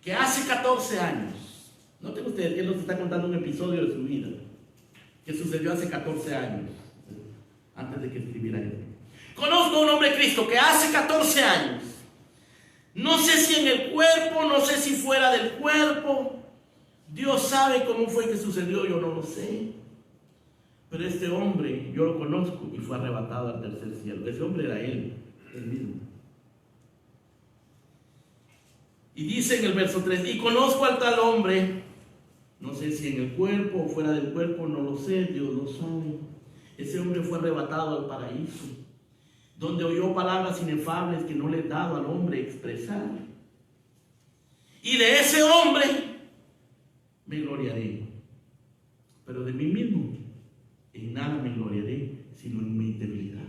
que hace 14 años, noten ustedes que él nos está contando un episodio de su vida, que sucedió hace 14 años, antes de que escribiera esto. Conozco a un hombre en Cristo que hace 14 años, no sé si en el cuerpo, no sé si fuera del cuerpo, Dios sabe cómo fue que sucedió, yo no lo sé. Pero este hombre, yo lo conozco y fue arrebatado al tercer cielo. Ese hombre era él mismo. Y dice en el verso 3, y conozco al tal hombre, no sé si en el cuerpo o fuera del cuerpo, no lo sé, Dios lo sabe. Ese hombre fue arrebatado al paraíso, donde oyó palabras inefables que no le he dado al hombre expresar. Y de ese hombre me gloriaré, pero de mí mismo en nada me gloriaré, sino en mis debilidades.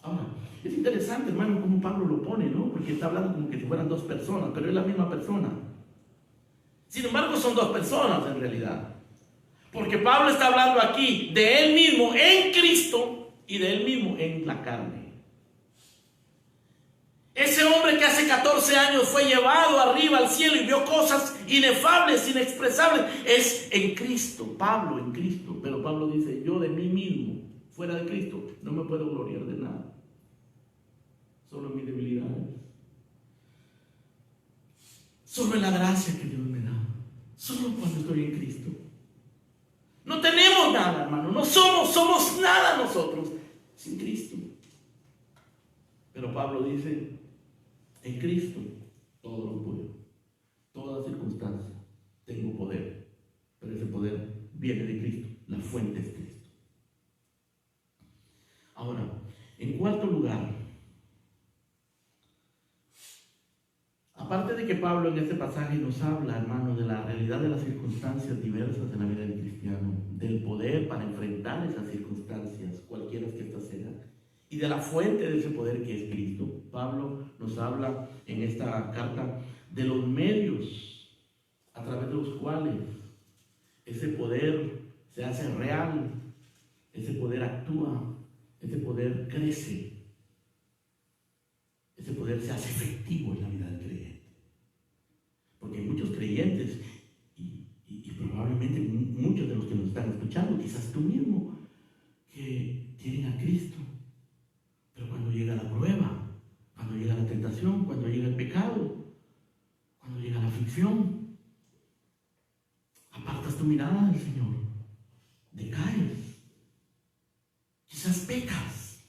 Ahora, es interesante, hermano, cómo Pablo lo pone, ¿no? Porque está hablando como que si fueran dos personas, pero es la misma persona. Sin embargo, son dos personas en realidad. Porque Pablo está hablando aquí de él mismo en Cristo y de él mismo en la carne. Ese hombre que hace 14 años fue llevado arriba al cielo y vio cosas inefables, inexpresables, es en Cristo, Pablo en Cristo. Pero Pablo dice, yo de mí mismo, fuera de Cristo, no me puedo gloriar de nada. Solo en mis debilidades. Solo en la gracia que Dios me da. Solo cuando estoy en Cristo. No tenemos nada, hermano. No somos nada nosotros sin Cristo. Pero Pablo dice, en Cristo todo lo puedo. Toda circunstancia tengo poder. Pero ese poder viene de Cristo. La fuente es Cristo. Ahora, en cuarto lugar, aparte de que Pablo en este pasaje nos habla, hermano, de la realidad de las circunstancias diversas en la vida del cristiano, del poder para enfrentar esas circunstancias, cualquiera que éstas sean, y de la fuente de ese poder que es Cristo, Pablo nos habla en esta carta de los medios a través de los cuales ese poder se hace real, ese poder actúa, ese poder crece, ese poder se hace efectivo en la vida del creyente. Porque hay muchos creyentes y probablemente muchos de los que nos están escuchando, quizás tú mismo, que tienen a Cristo, pero cuando llega la prueba, cuando llega la tentación, Señor, decaes, quizás pecas,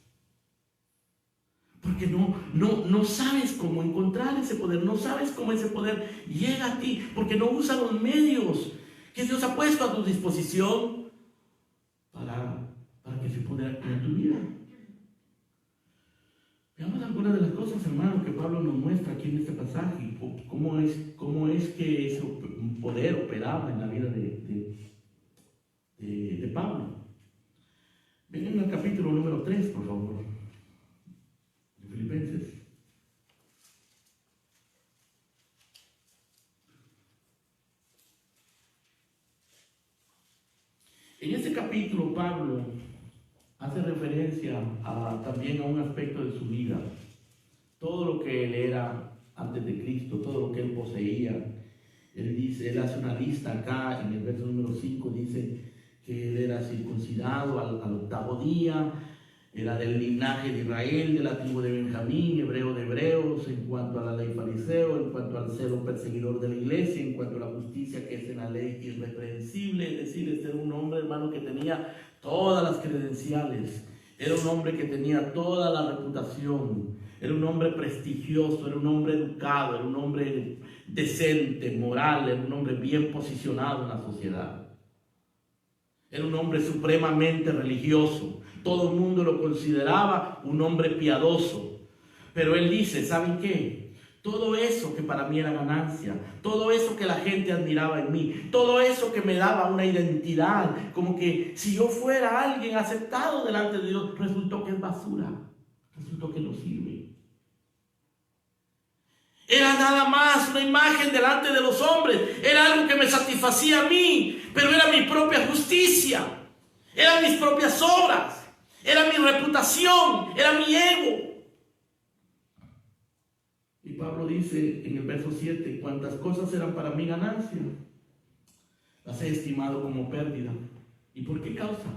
porque no sabes cómo encontrar ese poder, no sabes cómo ese poder llega a ti, porque no usas los medios que Dios ha puesto a tu disposición para que ese poder actúe en tu vida. Veamos algunas de las cosas, hermanos, que Pablo nos muestra aquí en este pasaje, cómo es que ese poder operaba en la vida de Pablo. Vengan al capítulo número 3, por favor, de Filipenses. En este capítulo, Pablo hace referencia también a un aspecto de su vida. Todo lo que él era antes de Cristo, todo lo que él poseía. Él hace una lista acá, en el verso número 5 dice que él era circuncidado al 8º día, era del linaje de Israel, de la tribu de Benjamín, hebreo de hebreos, en cuanto a la ley fariseo, en cuanto al celo perseguidor de la iglesia, en cuanto a la justicia que es en la ley irreprensible. Es decir, este era un hombre, hermano, que tenía todas las credenciales, era un hombre que tenía toda la reputación, era un hombre prestigioso, era un hombre educado, era un hombre decente, moral, era un hombre bien posicionado en la sociedad. Era un hombre supremamente religioso. Todo el mundo lo consideraba un hombre piadoso. Pero él dice, ¿saben qué? Todo eso que para mí era ganancia, todo eso que la gente admiraba en mí, todo eso que me daba una identidad, como que si yo fuera alguien aceptado delante de Dios, resultó que es basura, resultó que no sirve. Era nada más una imagen delante de los hombres, era algo que me satisfacía a mí, pero era mi propia justicia, eran mis propias obras, era mi reputación, era mi ego. Y Pablo dice en el verso 7, cuantas cosas eran para mí ganancia, las he estimado como pérdida. ¿Y por qué causa?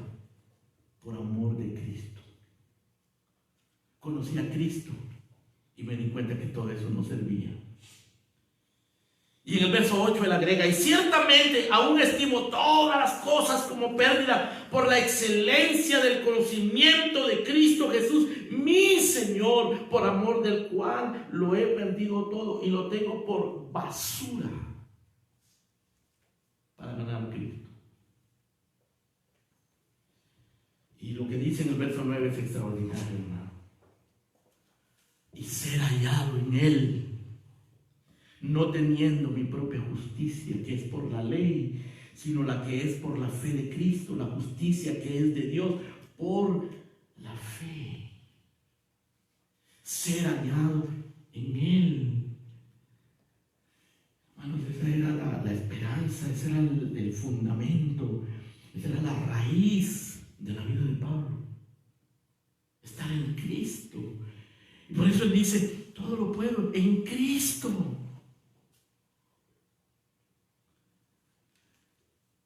Por amor de Cristo. Conocí a Cristo y me di cuenta que todo eso no servía. Y en el verso 8 él agrega, y ciertamente aún estimo todas las cosas como pérdida por la excelencia del conocimiento de Cristo Jesús, mi Señor, por amor del cual lo he perdido todo y lo tengo por basura para ganar a Cristo. Y lo que dice en el verso 9 es extraordinario, hermano. Y ser hallado en Él, no teniendo mi propia justicia, que es por la ley, sino la que es por la fe de Cristo, la justicia que es de Dios por la fe. Ser hallado en Él. Hermanos, esa era la esperanza, ese era el fundamento, esa era la raíz de la vida de Pablo. Estar en Cristo. Y por eso él dice, todo lo puedo en Cristo.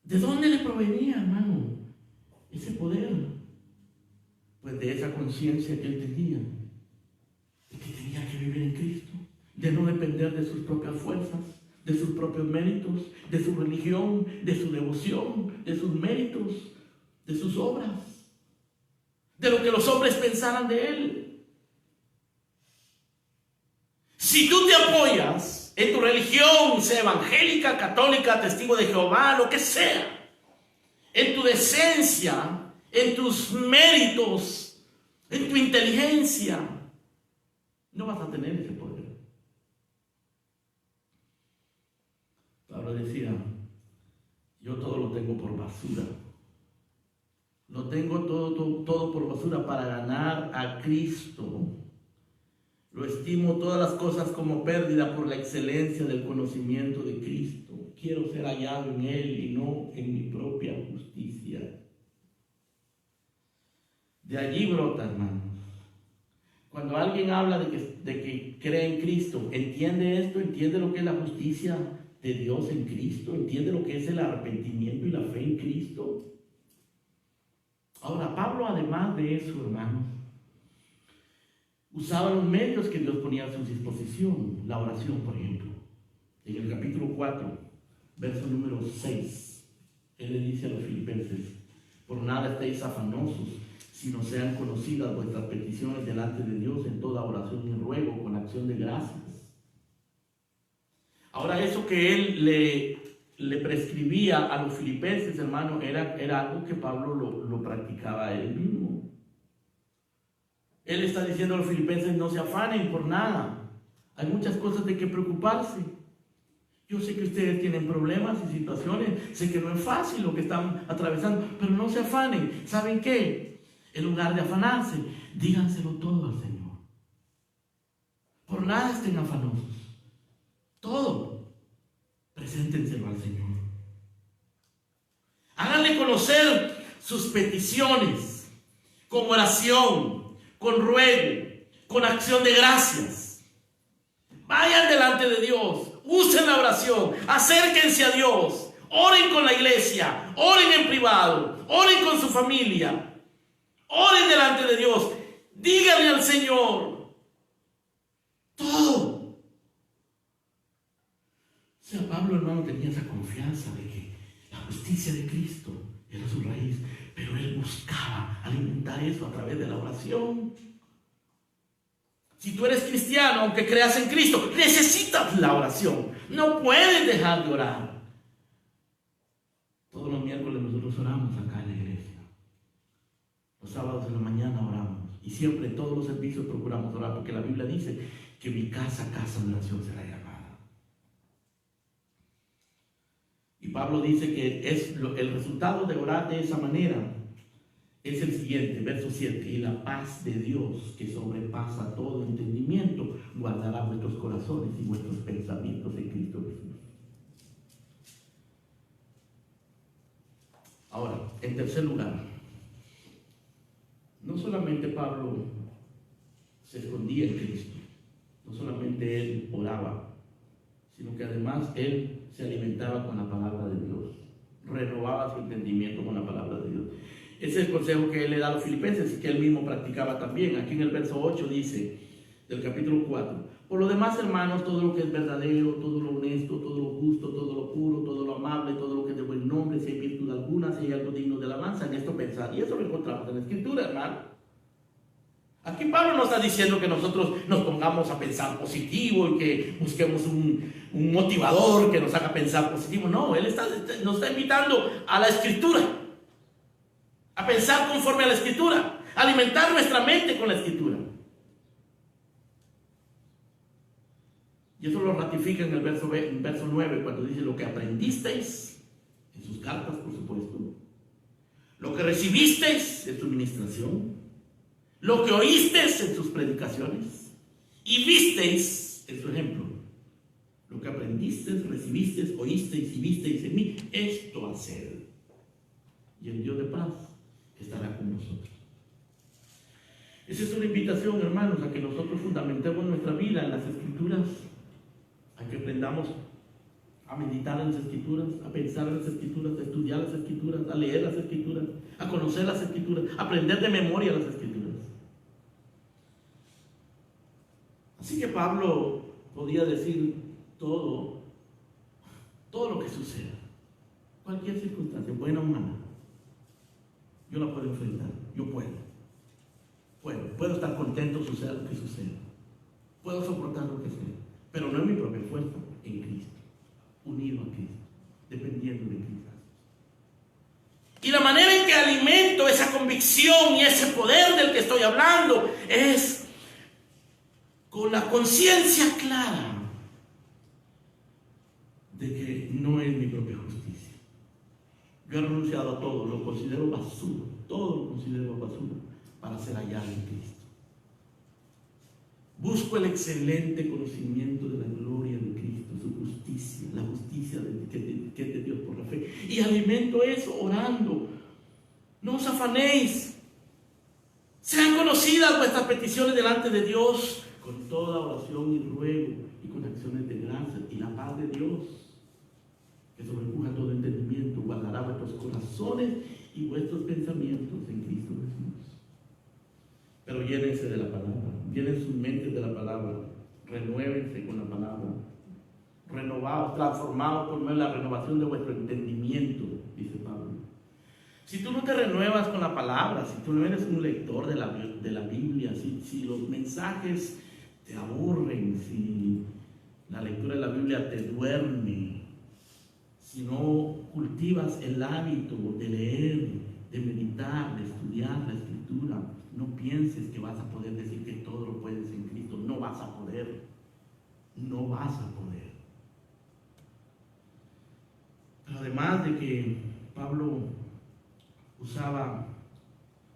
¿De dónde le provenía, hermano, ese poder? Pues de esa conciencia que él tenía, de que tenía que vivir en Cristo, de no depender de sus propias fuerzas, de sus propios méritos, de su religión, de su devoción, de sus méritos, de sus obras, de lo que los hombres pensaran de él. Si tú te apoyas en tu religión, sea evangélica, católica, testigo de Jehová, lo que sea, en tu decencia, en tus méritos, en tu inteligencia, no vas a tener ese poder. Pablo decía, yo todo lo tengo por basura. Lo tengo todo por basura para ganar a Cristo. Lo estimo todas las cosas como pérdida por la excelencia del conocimiento de Cristo. Quiero ser hallado en Él y no en mi propia justicia. De allí brota, hermanos. Cuando alguien habla de que cree en Cristo, ¿entiende esto? ¿Entiende lo que es la justicia de Dios en Cristo? ¿Entiende lo que es el arrepentimiento y la fe en Cristo? Ahora, Pablo, además de eso, hermanos, usaba los medios que Dios ponía a su disposición. La oración, por ejemplo. En el capítulo 4, verso número 6. Él le dice a los filipenses: por nada estéis afanosos, sino sean conocidas vuestras peticiones delante de Dios en toda oración y ruego con acción de gracias. Ahora, eso que él le prescribía a los filipenses, hermano, era algo que Pablo lo practicaba él mismo. Él está diciendo a los filipenses: no se afanen por nada. Hay muchas cosas de que preocuparse. Yo sé que ustedes tienen problemas y situaciones. Sé que no es fácil lo que están atravesando, pero no se afanen. ¿Saben qué? En lugar de afanarse, díganselo todo al Señor. Por nada estén afanosos. Todo, preséntenselo al Señor. Háganle conocer sus peticiones con oración, con ruego, con acción de gracias. Vayan delante de Dios, usen la oración, acérquense a Dios, oren con la iglesia, oren en privado, oren con su familia, oren delante de Dios, díganle al Señor todo. O sea, Pablo, hermano, tenía esa confianza de que la justicia de Cristo era su raíz, pero él buscaba alimentar eso a través de la oración. Si tú eres cristiano, aunque creas en Cristo, necesitas la oración. No puedes dejar de orar. Todos los miércoles nosotros oramos acá en la iglesia. Los sábados en la mañana oramos. Y siempre en todos los servicios procuramos orar, porque la Biblia dice que mi casa, casa de oración será llamada. Y Pablo dice que el resultado de orar de esa manera es el siguiente, verso 7: y la paz de Dios, que sobrepasa todo entendimiento, guardará vuestros corazones y vuestros pensamientos en Cristo Jesús. Ahora, en tercer lugar, no solamente Pablo se escondía en Cristo, no solamente él oraba, sino que además él se alimentaba con la palabra de Dios, renovaba su entendimiento con la palabra de Dios. Ese es el consejo que él le da a los filipenses y que él mismo practicaba también. Aquí en el verso 8 dice, del capítulo 4: por lo demás, hermanos, todo lo que es verdadero, todo lo honesto, todo lo justo, todo lo puro, todo lo amable, todo lo que es de buen nombre, si hay virtud alguna, si hay algo digno de alabanza, en esto pensar. Y eso lo encontramos en la Escritura, hermano. Aquí Pablo no está diciendo que nosotros nos pongamos a pensar positivo y que busquemos un motivador que nos haga pensar positivo. No, él nos está invitando a la Escritura, a pensar conforme a la Escritura, a alimentar nuestra mente con la Escritura. Y eso lo ratifica en el verso 9, cuando dice: lo que aprendisteis, en sus cartas, por supuesto, lo que recibisteis en su ministración, lo que oísteis en sus predicaciones y visteis en su ejemplo. Lo que aprendisteis, recibisteis, oísteis y visteis en mí, esto haced, y el Dios de paz estará con nosotros. Esa es una invitación, hermanos, a que nosotros fundamentemos nuestra vida en las Escrituras, a que aprendamos a meditar en las Escrituras, a pensar en las Escrituras, a estudiar las Escrituras, a leer las Escrituras, a conocer las Escrituras, a aprender de memoria las Escrituras. Así que Pablo podía decir todo lo que suceda, cualquier circunstancia, buena o mala, yo la puedo enfrentar, yo puedo estar contento suceda lo que suceda, puedo soportar lo que sea, pero no en mi propia fuerza, en Cristo, unido a Cristo, dependiendo de Cristo. Y la manera en que alimento esa convicción y ese poder del que estoy hablando es con la conciencia clara de que no es mi propia justicia. Yo he renunciado a todo, lo considero basura, todo lo considero basura para ser hallado en Cristo. Busco el excelente conocimiento de la gloria de Cristo, su justicia, la justicia que es de Dios por la fe. Y alimento eso orando. No os afanéis. Sean conocidas vuestras peticiones delante de Dios con toda oración y ruego y con acciones de gracia. Y la paz de Dios, que sobrepuja todo entendimiento, guardará vuestros corazones y vuestros pensamientos en Cristo Jesús. Pero llénense de la palabra, llenen sus mentes de la palabra, renuévense con la palabra, renovados, transformados por medio de la renovación de vuestro entendimiento, dice Pablo. Si tú no te renuevas con la palabra, si tú no eres un lector de la Biblia, si los mensajes te aburren, si la lectura de la Biblia te duerme, si no cultivas el hábito de leer, de meditar, de estudiar la Escritura, no pienses que vas a poder decir que todo lo puedes en Cristo. No vas a poder. No vas a poder. Pero además de que Pablo usaba,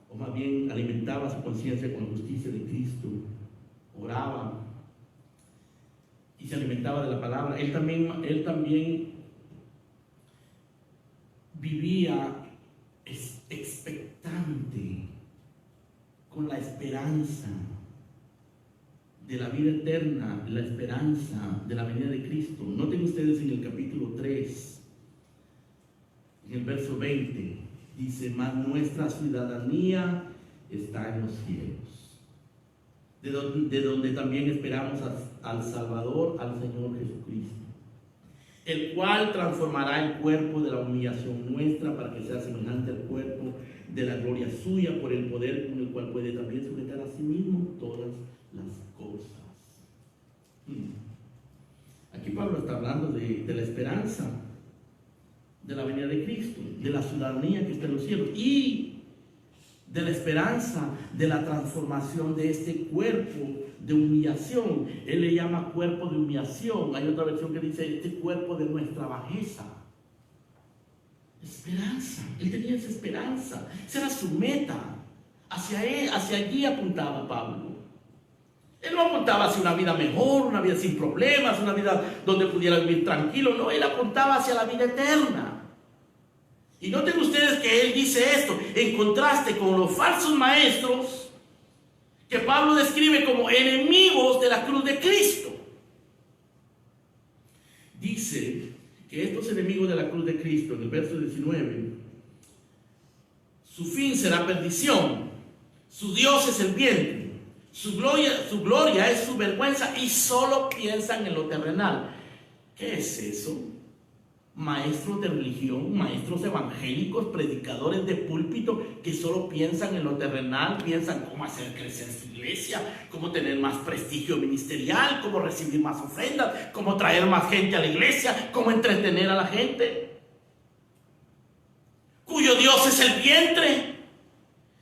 o más bien alimentaba su conciencia con la justicia de Cristo, oraba y se alimentaba de la palabra, él también vivía expectante, con la esperanza de la vida eterna, la esperanza de la venida de Cristo. Noten ustedes en el capítulo 3, en el verso 20, dice: mas nuestra ciudadanía está en los cielos, de donde también esperamos al Salvador, al Señor Jesucristo, el cual transformará el cuerpo de la humillación nuestra para que sea semejante al cuerpo de la gloria suya, por el poder con el cual puede también sujetar a sí mismo todas las cosas. Aquí Pablo está hablando de la esperanza de la venida de Cristo, de la ciudadanía que está en los cielos y de la esperanza de la transformación de este cuerpo de humillación. Él le llama cuerpo de humillación. Hay otra versión que dice este cuerpo de nuestra bajeza. Esperanza. Él tenía esa esperanza. Esa era su meta. Hacia allí apuntaba Pablo. Él no apuntaba hacia una vida mejor, una vida sin problemas, una vida donde pudiera vivir tranquilo. No, él apuntaba hacia la vida eterna. Y noten ustedes que él dice esto en contraste con los falsos maestros que Pablo describe como enemigos de la cruz de Cristo. Dice que estos enemigos de la cruz de Cristo, en el verso 19, su fin será perdición, su Dios es el vientre, su gloria es su vergüenza, y solo piensan en lo terrenal. ¿Qué es eso? Maestros de religión, maestros evangélicos, predicadores de púlpito que solo piensan en lo terrenal, piensan cómo hacer crecer su iglesia, cómo tener más prestigio ministerial, cómo recibir más ofrendas, cómo traer más gente a la iglesia, cómo entretener a la gente, cuyo Dios es el vientre.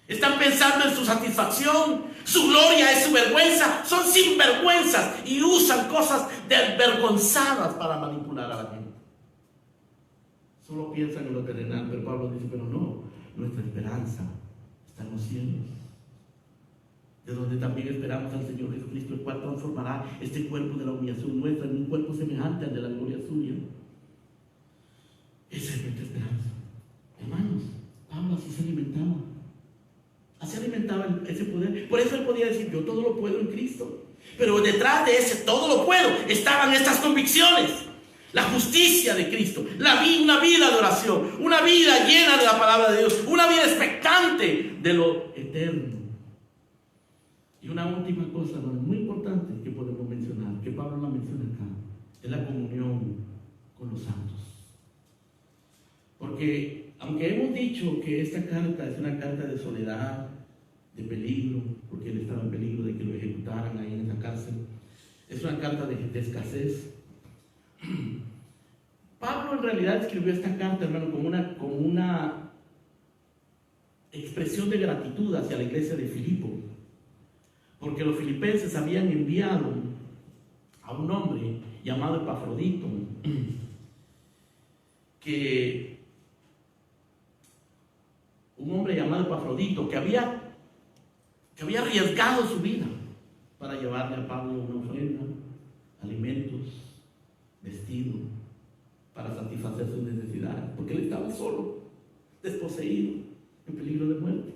Están pensando en su satisfacción, su gloria es su vergüenza, son sinvergüenzas y usan cosas desvergonzadas para manipular a la gente. Solo piensan en lo terrenal, pero Pablo dice, pero no, nuestra esperanza está en los cielos, de donde también esperamos al Señor Jesucristo, el cual transformará este cuerpo de la humillación nuestra en un cuerpo semejante al de la gloria suya. Esa es nuestra esperanza. Hermanos, Pablo así se alimentaba. Así alimentaba ese poder. Por eso él podía decir, yo todo lo puedo en Cristo. Pero detrás de ese todo lo puedo estaban estas convicciones. La justicia de Cristo, una vida de oración, una vida llena de la palabra de Dios, una vida expectante de lo eterno. Y una última cosa muy importante que podemos mencionar, que Pablo la menciona acá, es la comunión con los santos. Porque aunque hemos dicho que esta carta es una carta de soledad, de peligro, porque él estaba en peligro de que lo ejecutaran ahí en esa cárcel, es una carta de escasez. Pablo en realidad escribió esta carta, hermano, como una expresión de gratitud hacia la iglesia de Filipo, porque los filipenses habían enviado a un hombre llamado Epafrodito, que había arriesgado su vida para llevarle a Pablo una ofrenda, alimentos, vestido, para satisfacer sus necesidades, porque él estaba solo, desposeído, en peligro de muerte.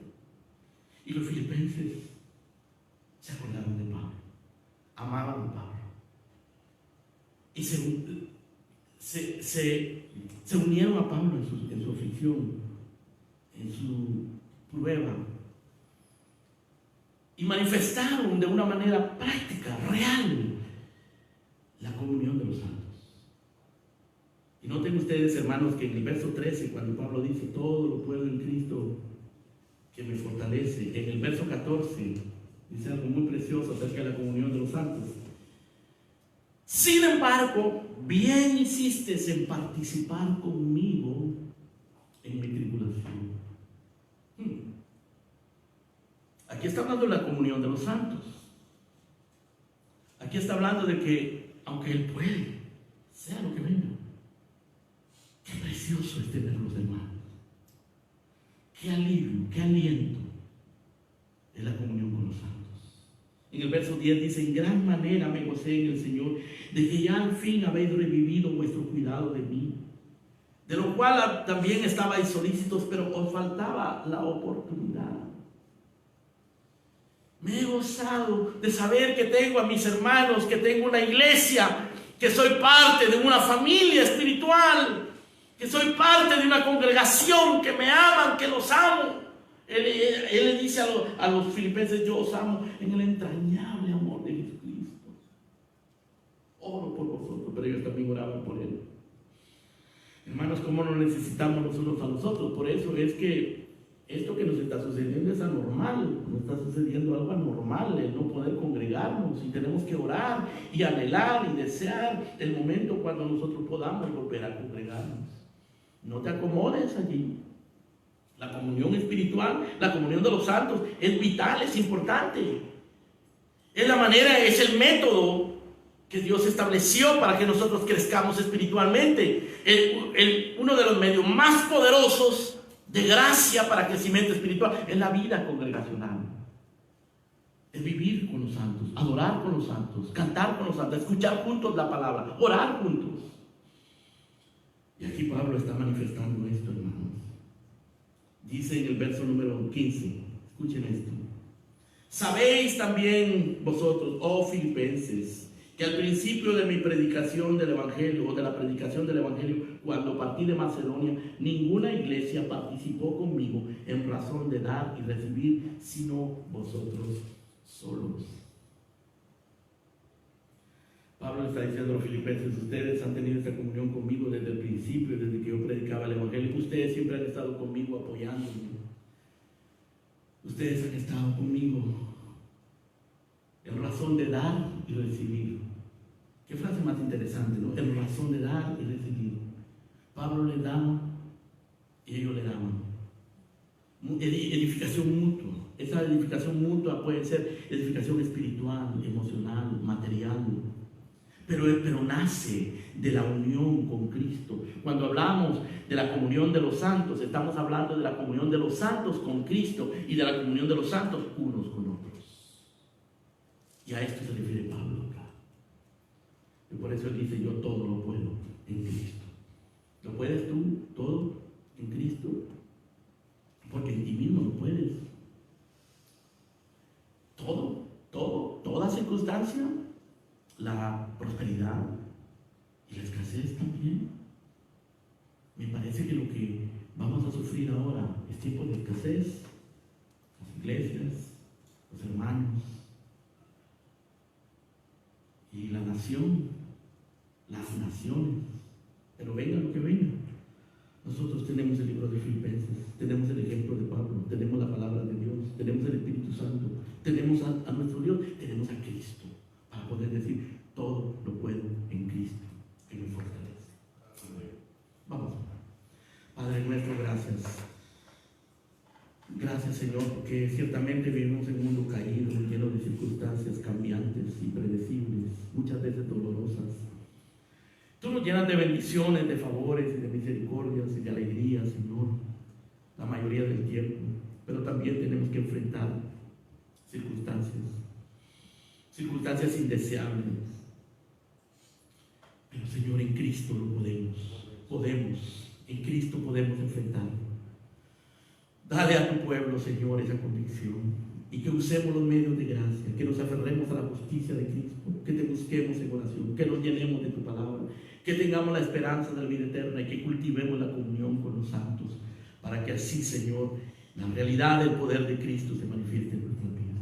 Y los filipenses se acordaron de Pablo, amaban a Pablo, y se unieron a Pablo en su aflicción, en su prueba, y manifestaron de una manera práctica, real, la comunión de los santos. Y Noten ustedes, hermanos, que en el verso 13, cuando Pablo dice, todo lo puedo en Cristo que me fortalece, en el verso 14, dice algo muy precioso acerca de la comunión de los santos. Sin embargo, bien insistes en participar conmigo en mi tribulación. Aquí está hablando de la comunión de los santos. Aquí está hablando de que, aunque Él puede, sea lo que venga, qué precioso es tener los hermanos. Qué alivio, qué aliento es la comunión con los santos. En el verso 10 dice, en gran manera me gocé en el Señor, de que ya al fin habéis revivido vuestro cuidado de mí, de lo cual también estabais solícitos, pero os faltaba la oportunidad. Me he gozado de saber que tengo a mis hermanos, que tengo una iglesia, que soy parte de una familia espiritual, que soy parte de una congregación que me aman, que los amo. Él le dice a los filipenses, yo os amo en el entrañable amor de Jesucristo. Oro por vosotros, pero ellos también oraban por Él. Hermanos, ¿cómo nos necesitamos los unos a los otros? Por eso es que esto que nos está sucediendo es anormal. Nos está sucediendo algo anormal, el no poder congregarnos. Y tenemos que orar y anhelar y desear el momento cuando nosotros podamos volver a congregarnos. No te acomodes allí. La comunión espiritual, la comunión de los santos es vital, es importante. Es la manera, es el método que Dios estableció para que nosotros crezcamos espiritualmente. Uno de los medios más poderosos de gracia para crecimiento espiritual es la vida congregacional. Es vivir con los santos, adorar con los santos, cantar con los santos, escuchar juntos la palabra, orar juntos. Y aquí Pablo está manifestando esto, hermanos. Dice en el verso número 15, escuchen esto. Sabéis también vosotros, oh filipenses, que al principio de mi predicación del Evangelio, o de la predicación del Evangelio, cuando partí de Macedonia, ninguna iglesia participó conmigo en razón de dar y recibir, sino vosotros solos. Pablo está diciendo a los filipenses, ustedes han tenido esta comunión conmigo desde el principio, desde que yo predicaba el Evangelio. Ustedes siempre han estado conmigo apoyándome. Ustedes han estado conmigo en razón de dar y recibir. Qué frase más interesante, ¿no? En razón de dar y recibir. Pablo le daba y ellos le daban. Edificación mutua. Esa edificación mutua puede ser edificación espiritual, emocional, material. Pero nace de la unión con Cristo. Cuando hablamos de la comunión de los santos, estamos hablando de la comunión de los santos con Cristo y de la comunión de los santos unos con otros. Y a esto se refiere Pablo acá. Y por eso él dice, yo todo lo puedo en Cristo. ¿Lo puedes tú todo en Cristo? Porque en ti mismo lo puedes. Toda circunstancia, la prosperidad y la escasez también. Me parece que lo que vamos a sufrir ahora es tiempo de escasez. Las iglesias, los hermanos y la nación, las naciones. Pero venga lo que venga. Nosotros tenemos el libro de Filipenses, tenemos el ejemplo de Pablo, tenemos la palabra de Dios, tenemos el Espíritu Santo, tenemos a nuestro Dios, tenemos a Cristo, para poder decir, todo lo puedo en Cristo, que me fortalece. Vamos. Padre nuestro, gracias. Gracias, Señor, porque ciertamente vivimos en un mundo caído, lleno de circunstancias cambiantes, impredecibles, muchas veces dolorosas. Tú nos llenas de bendiciones, de favores y de misericordias y de alegría, Señor, la mayoría del tiempo. Pero también tenemos que enfrentar circunstancias indeseables. Pero, Señor, en Cristo lo podemos, en Cristo podemos enfrentarlo. Dale a tu pueblo, Señor, esa convicción. Y que usemos los medios de gracia, que nos aferremos a la justicia de Cristo, que te busquemos en oración, que nos llenemos de tu palabra, que tengamos la esperanza de la vida eterna y que cultivemos la comunión con los santos, para que así, Señor, la realidad del poder de Cristo se manifieste en nuestras vidas.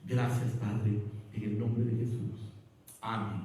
Gracias, Padre, en el nombre de Jesús. Amén.